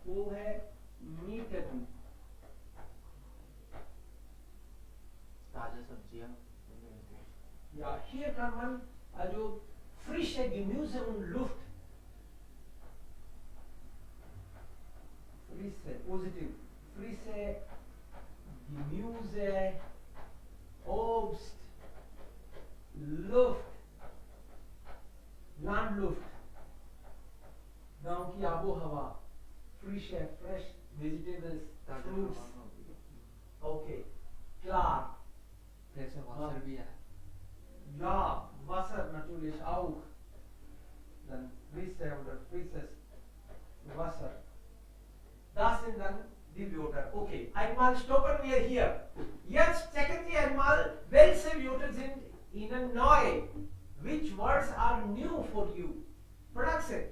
वो है मीटर. ताजा सब्जियां Ja, hier kann man also frische Gemüse und Luft. Frische, positiv. Frische Gemüse, Obst, Luft, Landluft, गांव की आबो हवा, frische, fresh vegetables, fruits. Okay, klar. Fresh water भी है Ja, Wasser natürlich auch. Dann frische oder frisches Wasser. Das sind dann die Wörter. Okay, einmal stoppen wir hier. Jetzt checken Sie einmal, welche Wörter sind Ihnen neu. Which words are new for you? Production.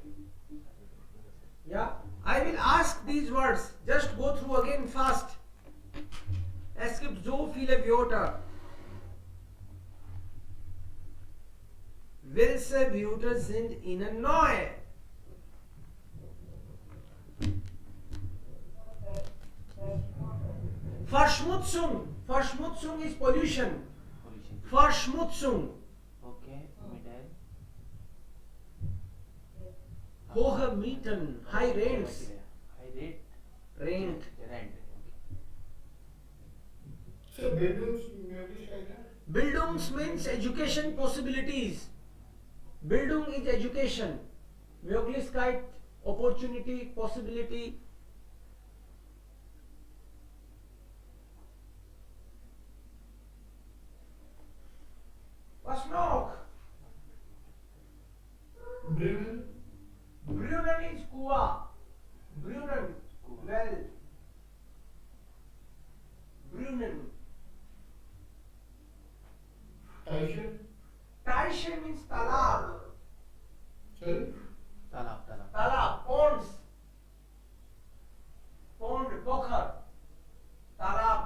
Yeah, I will ask these words. Just go through again fast. Es gibt so viele Wörter. Welche Wörter sind Ihnen neu? Verschmutzung. Verschmutzung ist Pollution. Pollution Verschmutzung. Okay मिडाल Hohe Mieten. High rents. High rate Rent. Rent So Bildungsmöglichkeiten. Bildungs means education possibilities. Bildung is education. Möglichkeit, opportunity, possibility. Was noch? Brunnen. Brunnen is Kuwa. Brunnen. Well. Brunnen. Teiche. Teiche means talab. Sorry. तालाब तालाब Talab, ponds. Pond, pokhar. तालाब.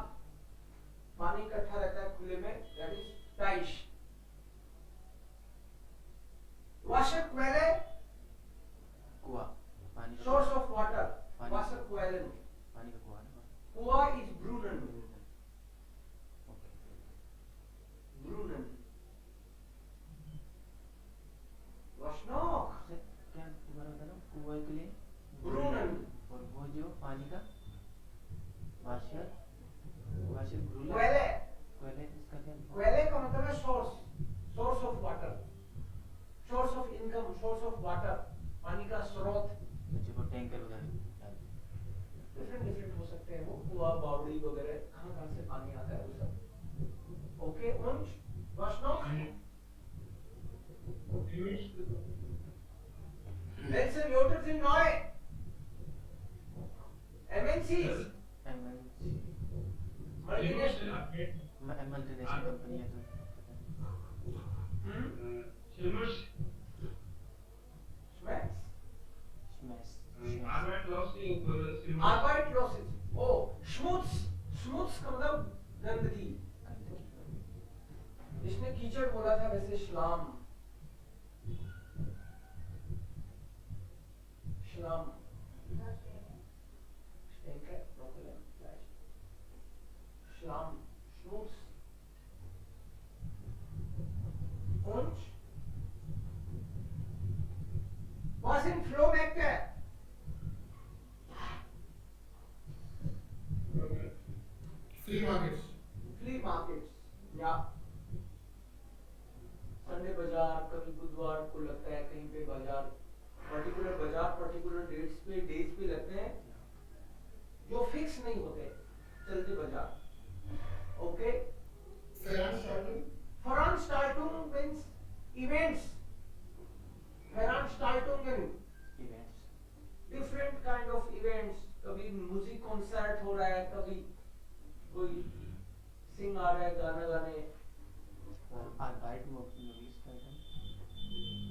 पानी इकट्ठा रहता है खुले में, that is taish. Wasserquelle, कुआं पानी का source of water. पानी Wasserquellen. पानी का कुआं ना Kuwa is Brunnen. पानी का वाशर वाशर ग्रूला क्वेले क्वेले इसका क्या क्वेले का मतलब है source of water, source of income, source of water, पानी का स्रोत। अच्छा वो टैंकर वगैरह डिफरेंट हो सकते हैं वो कुआं बावड़ी वगैरह कहाँ से पानी आता है वो सब। Okay und was noch? Welche Wörter sind neu? MNCs, MNC multinational, multinational company है तो Schmecks, smash Arbeitslosigkeit, oh, Schmutz का मतलब गंदगी। इसने कीचड़ बोला था, वैसे श्लाम Stinke, Problem, Fleisch. Schlamm, Schmutz. Und was sind Flohmärkte? Flea markets. Flea markets, ja. Sunday बाजार, कभी बुधवार को लगता है कहीं पे बाजार, पर्टिकुलर बाजार पर्टिकुलर डेट्स पे डेज पे लगते हैं जो फिक्स नहीं होते, चलते बाजार। Okay, Veranstaltung means events, Veranstaltungen, events different kind of events, कभी म्यूजिक कॉन्सर्ट हो रहा है, कभी कोई सिंग आ रहा है गाना गाने, और आर्बाइट मूवीज का है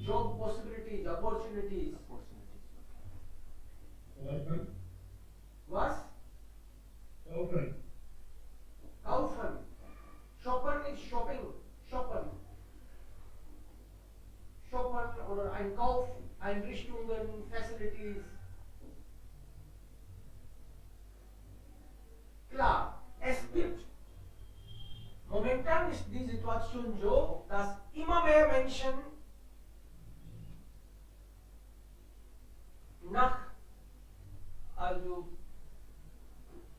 job possibilities, opportunities, opportunities was? Kaufen. Shoppen is shopping. Shoppen. Shoppen oder Einkauf, Einrichtungen, Facilities. Klar, es gibt momentan ist die Situation so, dass immer mehr Menschen also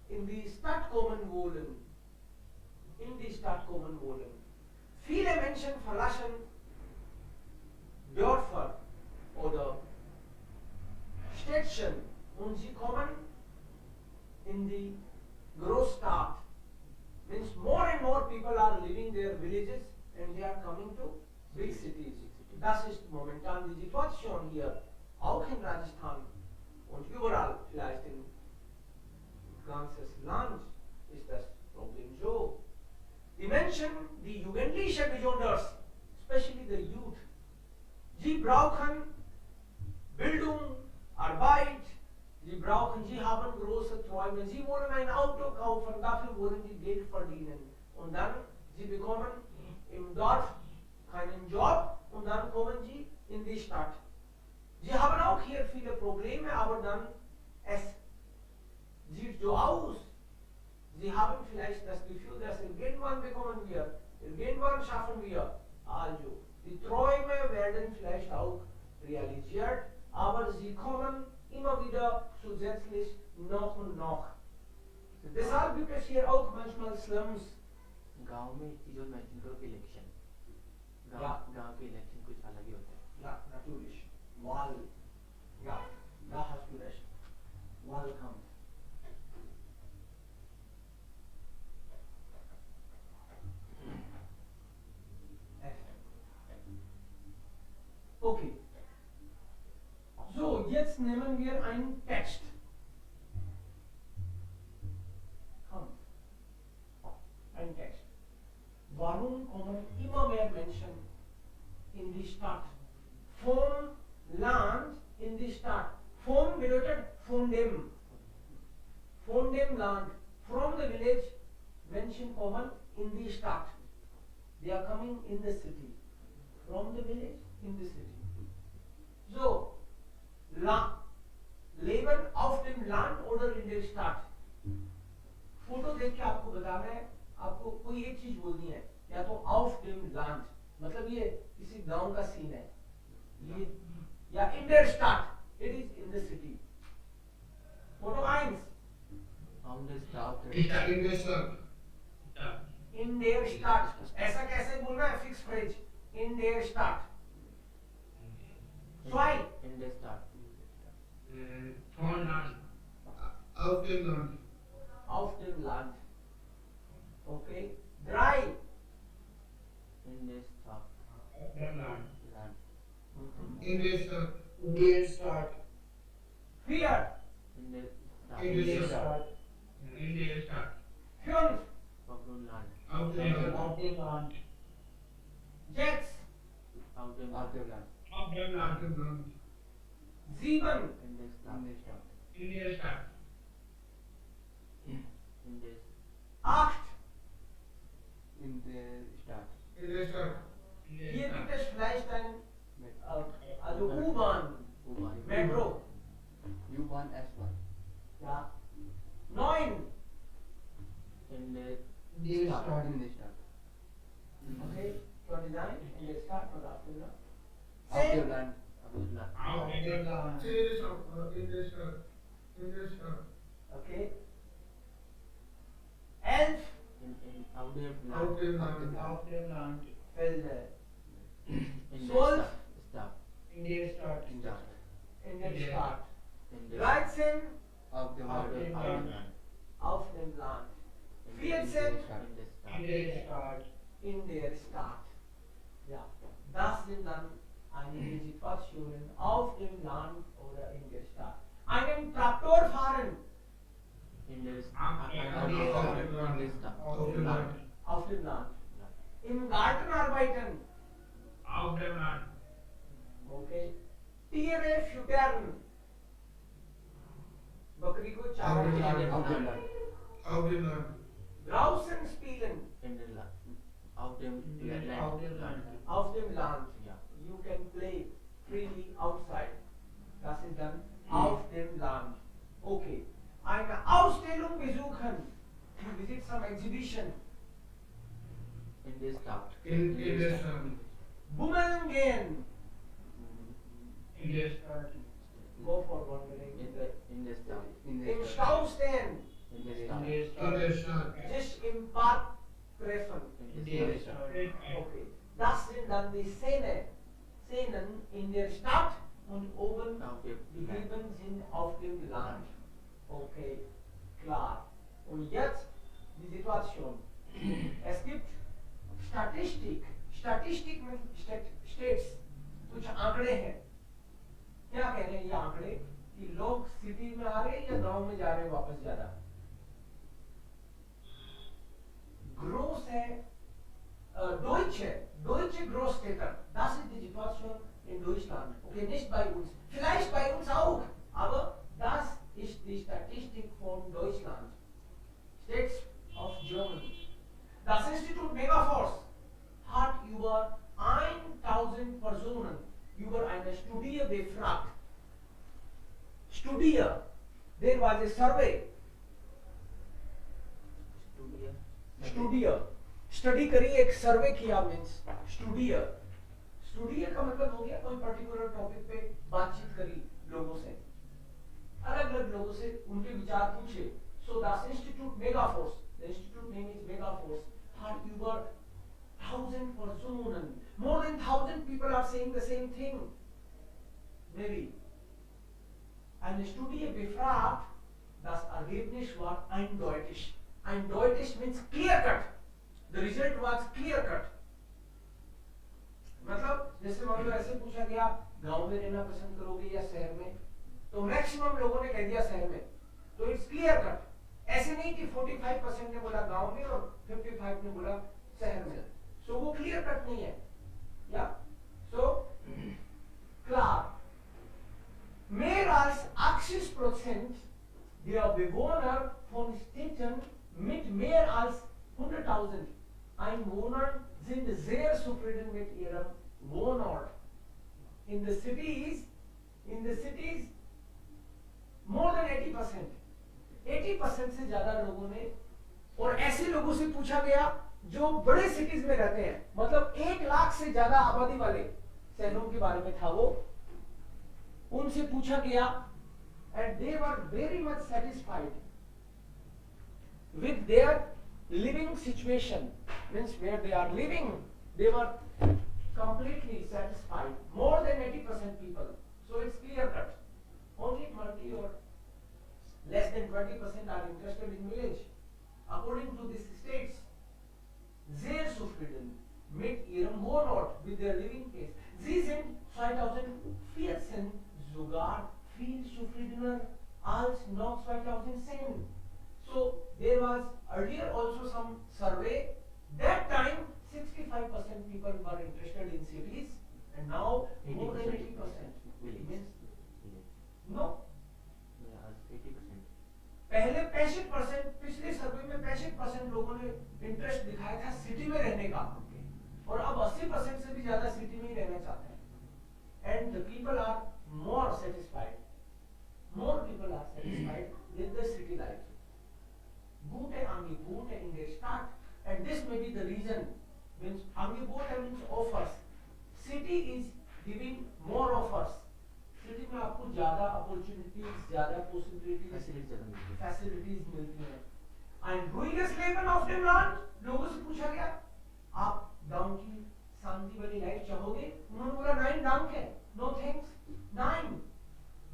in die Stadt kommen wollen. In die Stadt kommen wollen. Viele Menschen verlassen Dörfer oder Städtchen und sie kommen in die Großstadt. Means more and more people are leaving their villages and they are coming to big cities. Das ist momentan die Situation hier, auch in Rajasthan und überall, vielleicht in ganzes Land ist das Problem so. Die Menschen, die Jugendliche besonders, especially the youth, sie brauchen Bildung, Arbeit, sie haben große Träume, sie wollen ein Auto kaufen, dafür wollen sie Geld verdienen. Und dann, sie bekommen im Dorf keinen Job und dann kommen sie in die Stadt. Sie haben auch hier viele Probleme, aber dann, es sieht so aus. Sie haben vielleicht das Gefühl, dass irgendwann bekommen wir, irgendwann schaffen wir. Also, die Träume werden vielleicht auch realisiert, aber sie kommen immer wieder zusätzlich noch und noch. Deshalb gibt es hier auch manchmal Slums. गांव में एक चीज और mention करो, election. या। गांव के election कुछ अलग ही होते हैं। Ja, natürlich. Wahl. Ja, da hast du recht. Wahlkampf. Okay. So, jetzt nehmen wir einen Text. Komm. Ein Text. Warum kommen immer mehr Menschen in die Stadt? Vom Land in die Stadt. Vom bedeutet von dem. Von dem Land. From the village, Menschen kommen in die Stadt. They are coming in the city. From the village in the city. So, Leben auf dem Land oder in der Stadt. Photo देख के आपको बताना है, आपको कोई एक चीज बोलनी है, या तो auf dem Land, मतलब ये किसी गांव का सीन है, ये या in der Stadt, it is in the city. Foto 1, Stop. In the start. In their start. ऐसा कैसे बोलना है fix phrase? In their start. Soil. In the start. Von Land. Auf dem Land. Auf dem Land. Okay. Dry. In the start. Land. Land. In the start. Their start. Fear. In the start. In the Their start. start. In the start. Fünf. Of the land. Auf dem Land. Of the land. Sechs. Of the land. Auf dem Land. Sieben. In the start. In the start. In the Acht. In the start. In the start. Hier gibt es vielleicht ein, also U-Bahn, U-Bahn. Metro. U1 S1. Ja. Neun. In the Their Start. start. In the start. Okay. 29. In the start und auf dem Land. Of the Zehn. land. of the land. Auf Of the land. in the start. In the start. Okay. 11. In of the Auf land. dem Land. Of the land. Felder. In the 12. start. In their start. In the start. In der Stadt. In the 13. Of the Of the land. land. Auf dem Land. In 14. the start. In their start. In der Stadt. Ja. Das sind dann einige Situationen auf dem Land oder in der Stadt. Einen Traktor fahren In the Auf dem Land. in the start. Auf dem Land. auf dem Land. Im Garten arbeiten. Auf dem Land. Okay. Tiere füttern. बकरी को चारा Auf dem खिलाने Land. Of the का। land. Auf dem Land. Draußen spielen. In the land. Of the land. Of the land. Auf dem Land. Yeah. You can play freely outside. Das ist dann auf dem Land. Okay. Eine Ausstellung besuchen. You visit some exhibition. In the start. In the start. Bummeln gehen. In the start. Go for one minute. In the start. In the Im start. Stau stehen. In the In start. their In start. the start. Sich im Park treffen. In their start. Okay. Das sind dann die Szenen in der Stadt und oben Of the die land. Leben sind auf dem Land. Okay, klar. Und jetzt die Situation. Es gibt Statistik. Statistik में states कुछ आंकड़े हैं. क्या कह रहे हैं ये आंकड़े कि लोग सिटी में आ रहे हैं या गांव में जा रहे हैं वापस ज्यादा. Gross है Deutsche Großstädter, das ist die Situation in Deutschland. Okay, nicht bei uns. Vielleicht bei uns auch, aber das ist die Statistik von Deutschland. States of Germany. Das Institut Megaforce hat über 1000 Personen über eine Studie befragt. There was a survey. Studio. Study करी एक सर्वे किया means studio का मतलब हो गया कोई particular topic पे बातचीत करी लोगों से अलग अलग लोगों से उनके विचार पूछे so the institute Megaforce the institute name is Megaforce had über 1000 Personen more than 1000 people are saying the same thing maybe eine Studie befragt das Ergebnis war eindeutig means clear cut. The result was clear cut. मतलब जैसे मान लो ऐसे पूछा गया गांव में रहना पसंद करोगे या शहर में तो मैक्सिमम लोगों ने कह दिया शहर में तो इट्स क्लियर कट ऐसे नहीं कि 45% ने बोला गांव में और 55 ने बोला शहर में सो वो क्लियर कट नहीं है या सो klar mehr als 80% der Bewohner von Städten mit mehr als 100.000 Einwohner sind sehr zufrieden mit ihrem Wohnort. In the cities, more than 80%. 80% से ज्यादा लोगों ने और ऐसे लोगों से पूछा गया जो बड़े सिटीज में रहते हैं मतलब 1 लाख से ज्यादा आबादी वाले शहरों के बारे में था वो उनसे पूछा गया and they were very much satisfied with their living situation, means where they are living, they were completely satisfied. More than 80% people. So it's clear cut. Only 20 or less than 20% are interested in village. According to these states, sehr zufrieden mit ihrem Wohnort, with their living place. Sie sind 2014 sogar viel zufriedener als noch 2010. So there was earlier also some survey. That time 65% people were interested in cities, and now more than 80%. Means no. 80%. पहले 65%, पिछले सर्वे में 65% लोगों ने interest दिखाया था city में रहने का, और अब 80% से भी ज्यादा सिटी में ही रहना चाहते हैं. And the people are more satisfied. More people are satisfied with the city life. Gute Angebote in der Stadt, and this may be the reason. Means Angebote means offers. City is giving more offers. City में आपको ज़्यादा opportunities, ज़्यादा possibilities, facilities मिलती हैं. And ruinous Leben auf dem Land, लोगों से पूछा गया, आप गांव की शांति वाली लाइफ चाहोगे? उन्होंने बोला नहीं, डांग है, no thanks, नहीं.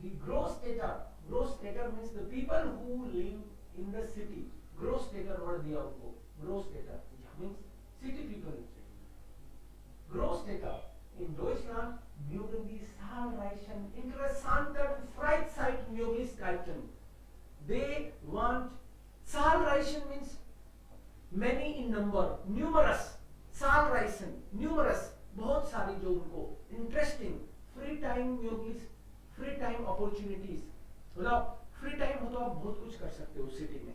The Großstädter means the people who live in the city. Großstädter word दिया उनको. Großstädter means city people. Großstädter in Deutschland mögen die zahlreichen interessanten Freizeitmöglichkeiten. They want, zahlreichen means many in number, numerous. zahlreichen, numerous, बहुत सारी जो उनको interesting free time möglichkeiten, free time opportunities. मतलब free time हो तो आप बहुत कुछ कर सकते हो सिटी में.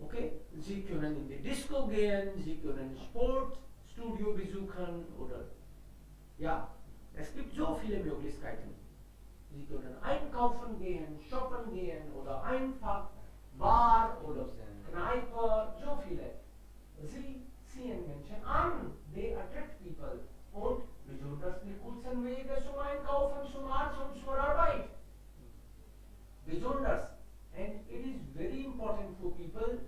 Okay, Sie können in die Disco gehen, Sie können Sportstudio besuchen oder ja, es gibt so viele Möglichkeiten. Sie können einkaufen gehen, shoppen gehen oder einfach Bar oder Kneipe, so viele. Sie ziehen Menschen an, they attract people. Und besonders die kurzen Wege zum Einkaufen, zum Arzt und zur Arbeit. Besonders. And it is very important for people,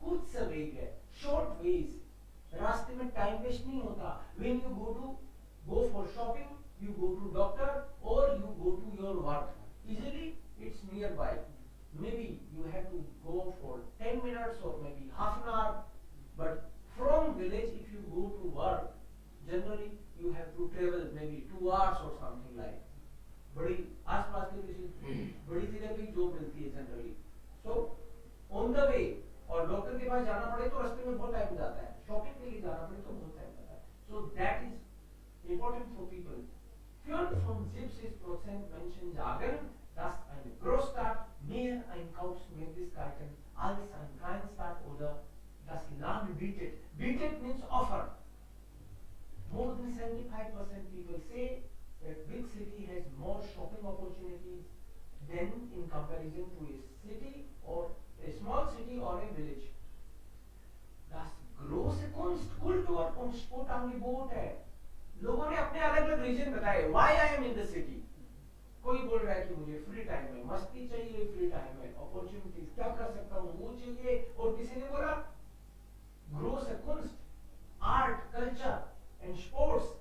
kurze Wege, short ways. रास्ते में time waste नहीं होता. When you go for shopping, you go to doctor or you go to your work. Easily, it's nearby. Maybe you have to go for 10 minutes or maybe half an hour. But from village, if you go to work, generally you have to travel maybe 2 hours or something like. बड़ी आसपास के किसी बड़ी जगह पे job मिलती है generally. So on the way, और डॉक्टर के पास जाना पड़े तो रास्ते में बहुत टाइम जाता है. शॉपिंग के लिए जाना पड़े तो बहुत टाइम जाता है. So that is important for people. 75% Menschen sagen, dass eine Großstadt mehr Einkaufsmöglichkeiten als eine Kleinstadt oder das Land bietet. Bietet means offer. More than 75% people say that big city has more shopping opportunities than in comparison to a city or a small city or a village. Das große Kunstkultur und Sportangebote. लोगों ने अपने अलग अलग reason बताए. Why I am in the city? कोई बोल रहा है कि मुझे फ्री टाइम में मस्ती चाहिए, फ्री टाइम में अपॉर्चुनिटीज क्या कर सकता हूँ वो चाहिए. और किसी ने बोला große Kunst, art, culture and sports.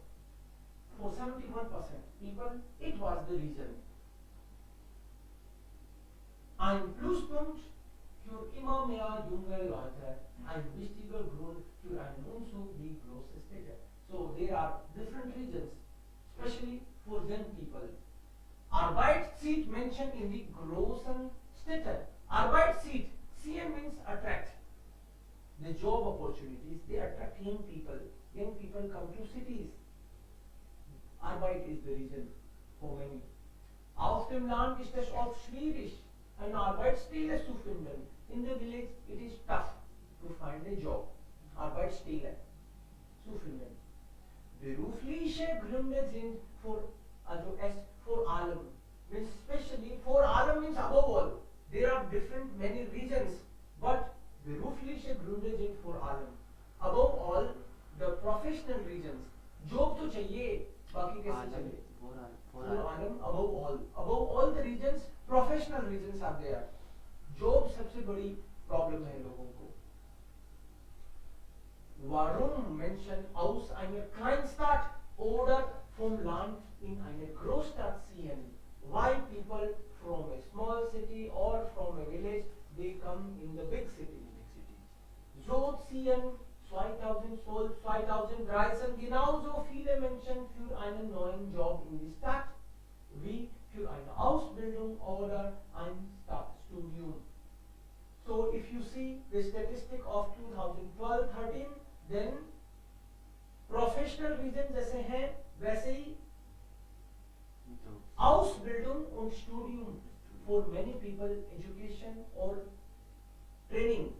For 71% people, it was the reason. Ein Pluspunkt für immer mehr junge Leute, ein wichtiger Grund für einen Umzug wie große Städte. So there are different reasons, especially for young people. Arbeit zieht Menschen in die großen Städte. Arbeit zieht, ziehen means attract. The job opportunities, they attract young people. Young people come to cities. Arbeit is the reason for many. Auf dem Land ist es oft schwierig, eine Arbeitsstelle zu finden. In the village, it is tough to find a job. Arbeitsstelle zu finden. Berufliche Gründe sind vor allem, means especially for allem means above all. There are different many reasons, but berufliche Gründe sind vor allem. Above all, the professional reasons. Job तो चाहिए, बाकी कैसे चले? For allem, above all the reasons, professional reasons are there. Job सबसे बड़ी problem है लोगों को. Warum Menschen aus einer Kleinstadt oder vom Land in eine Großstadt ziehen? Why people from a small city or from a village they come in the big city? So ziehen 2000 reisen genauso viele Menschen für einen neuen Job in die Stadt wie für eine Ausbildung oder ein Stadtstudium. So if you see the statistic of 2012-13, then professional reason जैसे हैं वैसे ही Ausbildung und Studium for many people, education or training.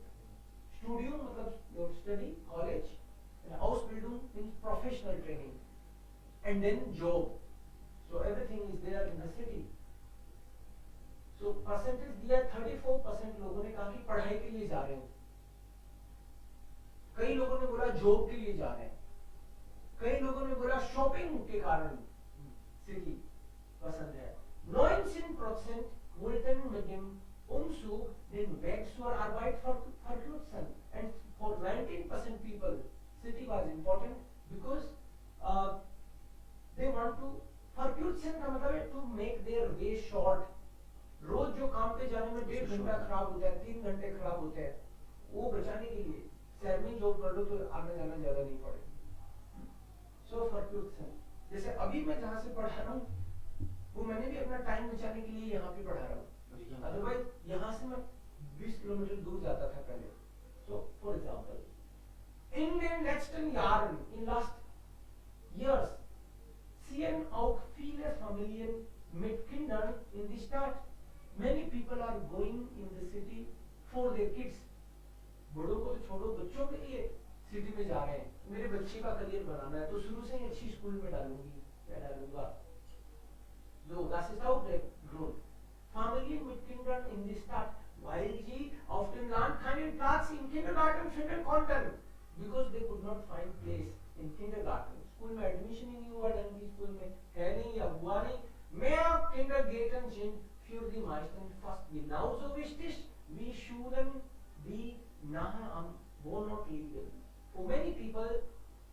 Studium मतलब your study, college, and Ausbildung means professional training, and then job. So everything is there in the city. So percentage दिया 34% लोगों ने कहा कि पढ़ाई के लिए जा रहे हैं. कई लोगों ने बोला जॉब के लिए जा रहे हैं. कई लोगों ने बोला शॉपिंग के कारण सिटी पसंद है. 19% wollten mit dem Umzug den Weg zur Arbeit verkürzen, and for 19% people city was important because they want to verkürzen का मतलब है to make their way short. रोज जो काम पे जाने में 1.5 घंटा खराब होता है, 3 घंटे खराब होते हैं, वो बचाने के लिए शहर में जॉब कर लो तो आने जाना ज्यादा नहीं पड़ेगा. सो फॉरक्यूशन जैसे अभी मैं जहाँ से पढ़ा रहा हूँ वो मैंने भी अपना टाइम बचाने के लिए यहाँ पे पढ़ा रहा हूँ. अदरवाइज यहाँ से मैं 20 किलोमीटर दूर जाता था पहले. So for example in den letzten Jahren, in last years, sehen auch viele Familien mit Kindern in die Stadt. Many people are going in the city for their kids. बड़ों को तो छोड़ो, बच्चों के लिए सिटी में जा रहे हैं. मेरे बच्चे का करियर बनाना है तो शुरू से ही अच्छी स्कूल में डालूंगी या डालूंगा. So das ist auch der Grund. Familien mit Kindern in die Stadt, weil sie auf dem Land keinen Platz im Kindergarten finden konnten, because they could not find place in Kindergarten. School में admission ही नहीं हुआ ढंग की, school में है नहीं या हुआ नहीं. Mehr Kindergärten sind für die meisten fast genauso wichtig wie Schulen, die nahe am Wohnort liegen. For many people,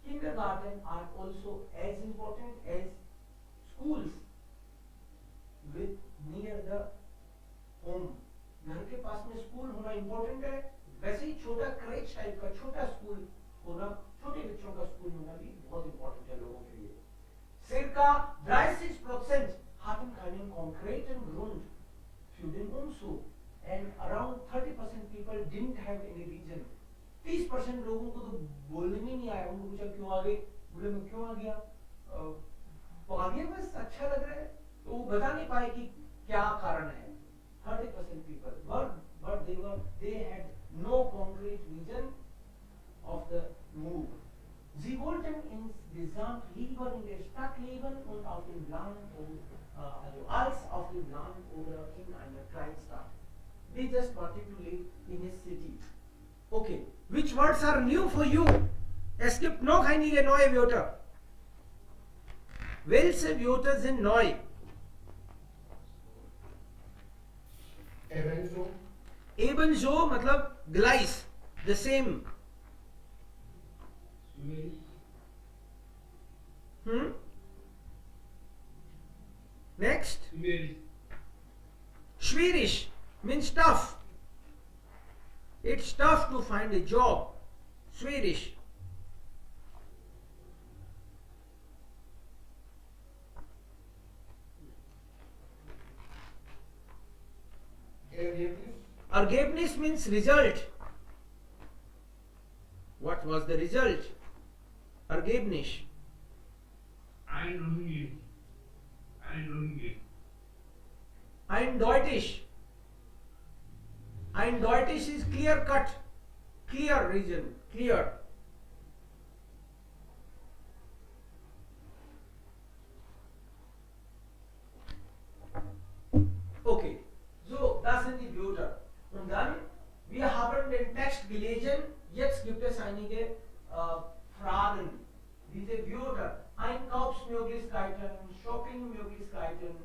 kindergarten are also as important as schools with near the home. घर के पास में school होना important है, वैसे ही छोटा creche type का छोटा school होना, छोटे बच्चों का स्कूल होना भी बहुत इम्पोर्टेंट है लोगों के लिए. Circa 30% hatten keinen konkreten Grund für den Umzug, and around 30% people didn't have any reason. 30% लोगों को तो बोलने में नहीं आया. उनको पूछा क्यों आ गए, बोले मैं क्यों आ गया, तो आ गया बस, अच्छा लग रहा है. तो वो बता नहीं पाए कि क्या कारण है. 30% people were, but they had no concrete reason of the move. Sie wollten insgesamt lieber in der Stadt leben und auf dem Land also als auf dem Land oder in einer Kleinstadt. They just wanted to live in a city. Okay, which words are new for you? Es gibt noch einige neue Wörter. Welche Wörter sind neu? Ebenso. Ebenso मतलब gleich, the same. Next. Schwierig means tough. It's tough to find a job. Schwierig. Ergebnis means result. What was the result? Ergebnis. Eindeutig. Eindeutig is clear cut, clear region, clear. Okay, so das sind die Wörter. Und dann, wir haben den Text gelesen, jetzt gibt es einige Fragen. Diese Wörter, Einkaufsmöglichkeiten, Shoppingmöglichkeiten,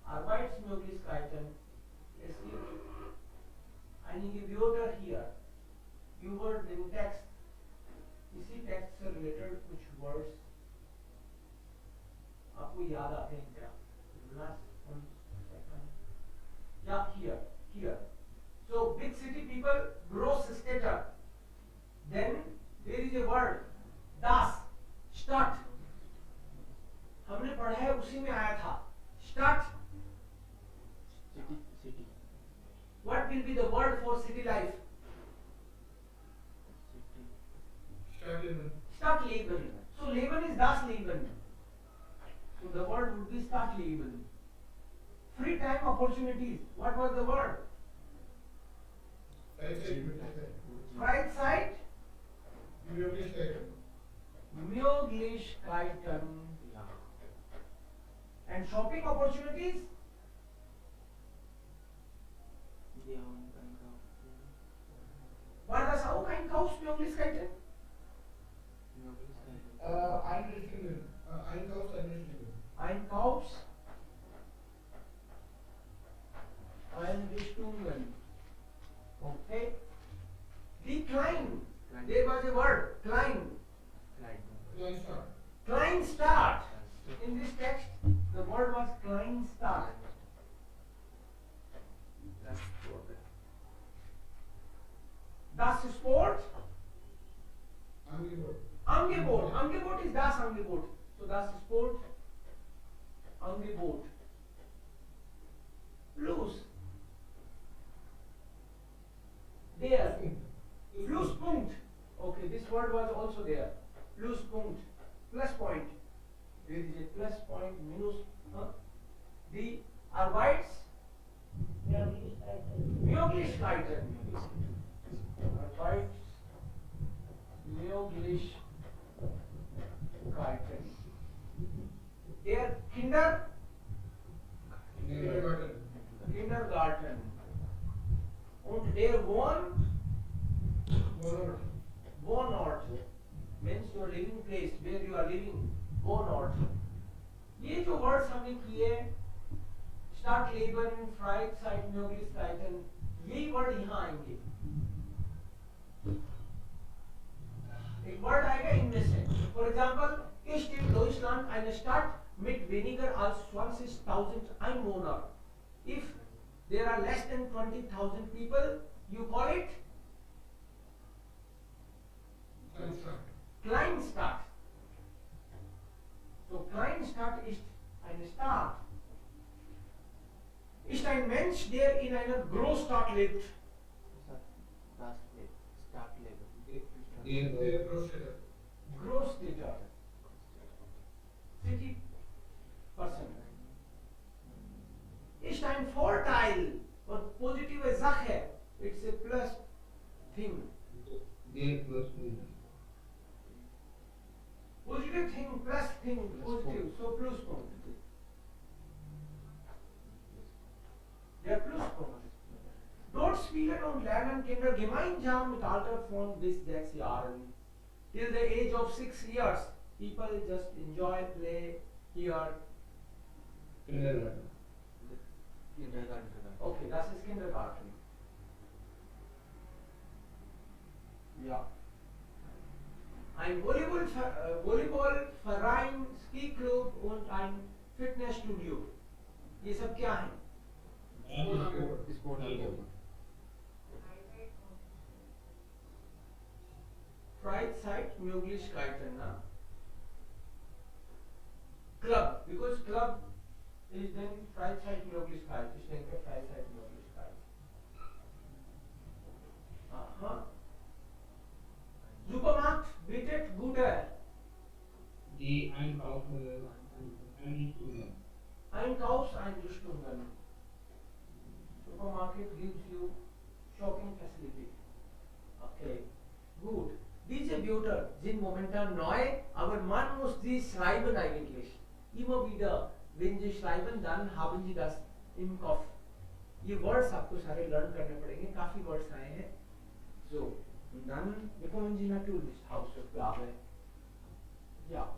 Arbeitsmöglichkeiten. Es gibt meaning if you are here, you were in text, इसी text से related कुछ words आपको याद आते हैं क्या? Last one second. Yeah, here. So big city people, gross stature. Then there is a word, das, start. हमने पढ़ा है उसी में आया था. Start. City. What will be the word for city life? City. Stadtleben. Stadtleben. So Leben is das Leben. So the word would be Stadtleben. Free time opportunities. What was the word? Freizeit. Möglichkeiten. Yeah. And shopping opportunities. Yeah, and War das auch Einkaufsmöglichkeiten? Einkaufseinrichtungen. Okay. Decline. There was a word, klein. Kleinstadt. In this text, the word was Kleinstadt. That's what. Das Sport. Angebot. Angebot is das Angebot. So das Sport. Angebot. Plus. There. Pluspunkt. Okay, this word was also there. Pluspunkt. Plus point. There is a plus point, minus. The Arbeits. Möglichkeiten. Arbeits. Möglichkeiten. Der Kindergarten. Und der Wohnort means your living place, where you are living. Wohnort. ये जो words हमने किए, Stadtleben, Freizeit, Möglichkeiten, यही word यहाँ आएंगे. एक word आएगा इनमें से. For example, ist in Deutschland eine Stadt mit weniger als 20.000 Einwohner. If there are less than 20,000 people, you call it Kleinstadt. So Kleinstadt ist eine Stadt. Ist ein Mensch, der in einer Großstadt lebt. Das Stadtleben. Großstädter. City person. Ist ein Vorteil und positive Sache. It's a plus thing. Positive thing, plus thing, positive. So Pluspunkt. Der Pluspunkt. Dort spielen und lernen Kinder gemeinsam mit Alter von bis 6 Jahren. Till the age of 6 years, people just enjoy, play here. Kindergarten. Okay, das ist Kindergarten. Ja. Ein Volleyballverein, Skiclub und ein Fitnessstudio. ये सब क्या है? Freizeitmöglichkeiten, na? Club, because club is then Freizeitmöglichkeit. Ich denke Freizeitmöglichkeit. Aha. Supermarkt bietet gute Einkaufseinrichtungen. Supermarket gives you shopping facility. Okay, gut. Diese Wörter sind momentan neu, aber man muss sie schreiben eigentlich. Immer wieder, wenn Sie schreiben, dann haben Sie das im Kopf. ये words आपको सारे learn करने पड़ेंगे, काफी words आए हैं. So, dann bekommen Sie natürlich Hausaufgabe. Ja.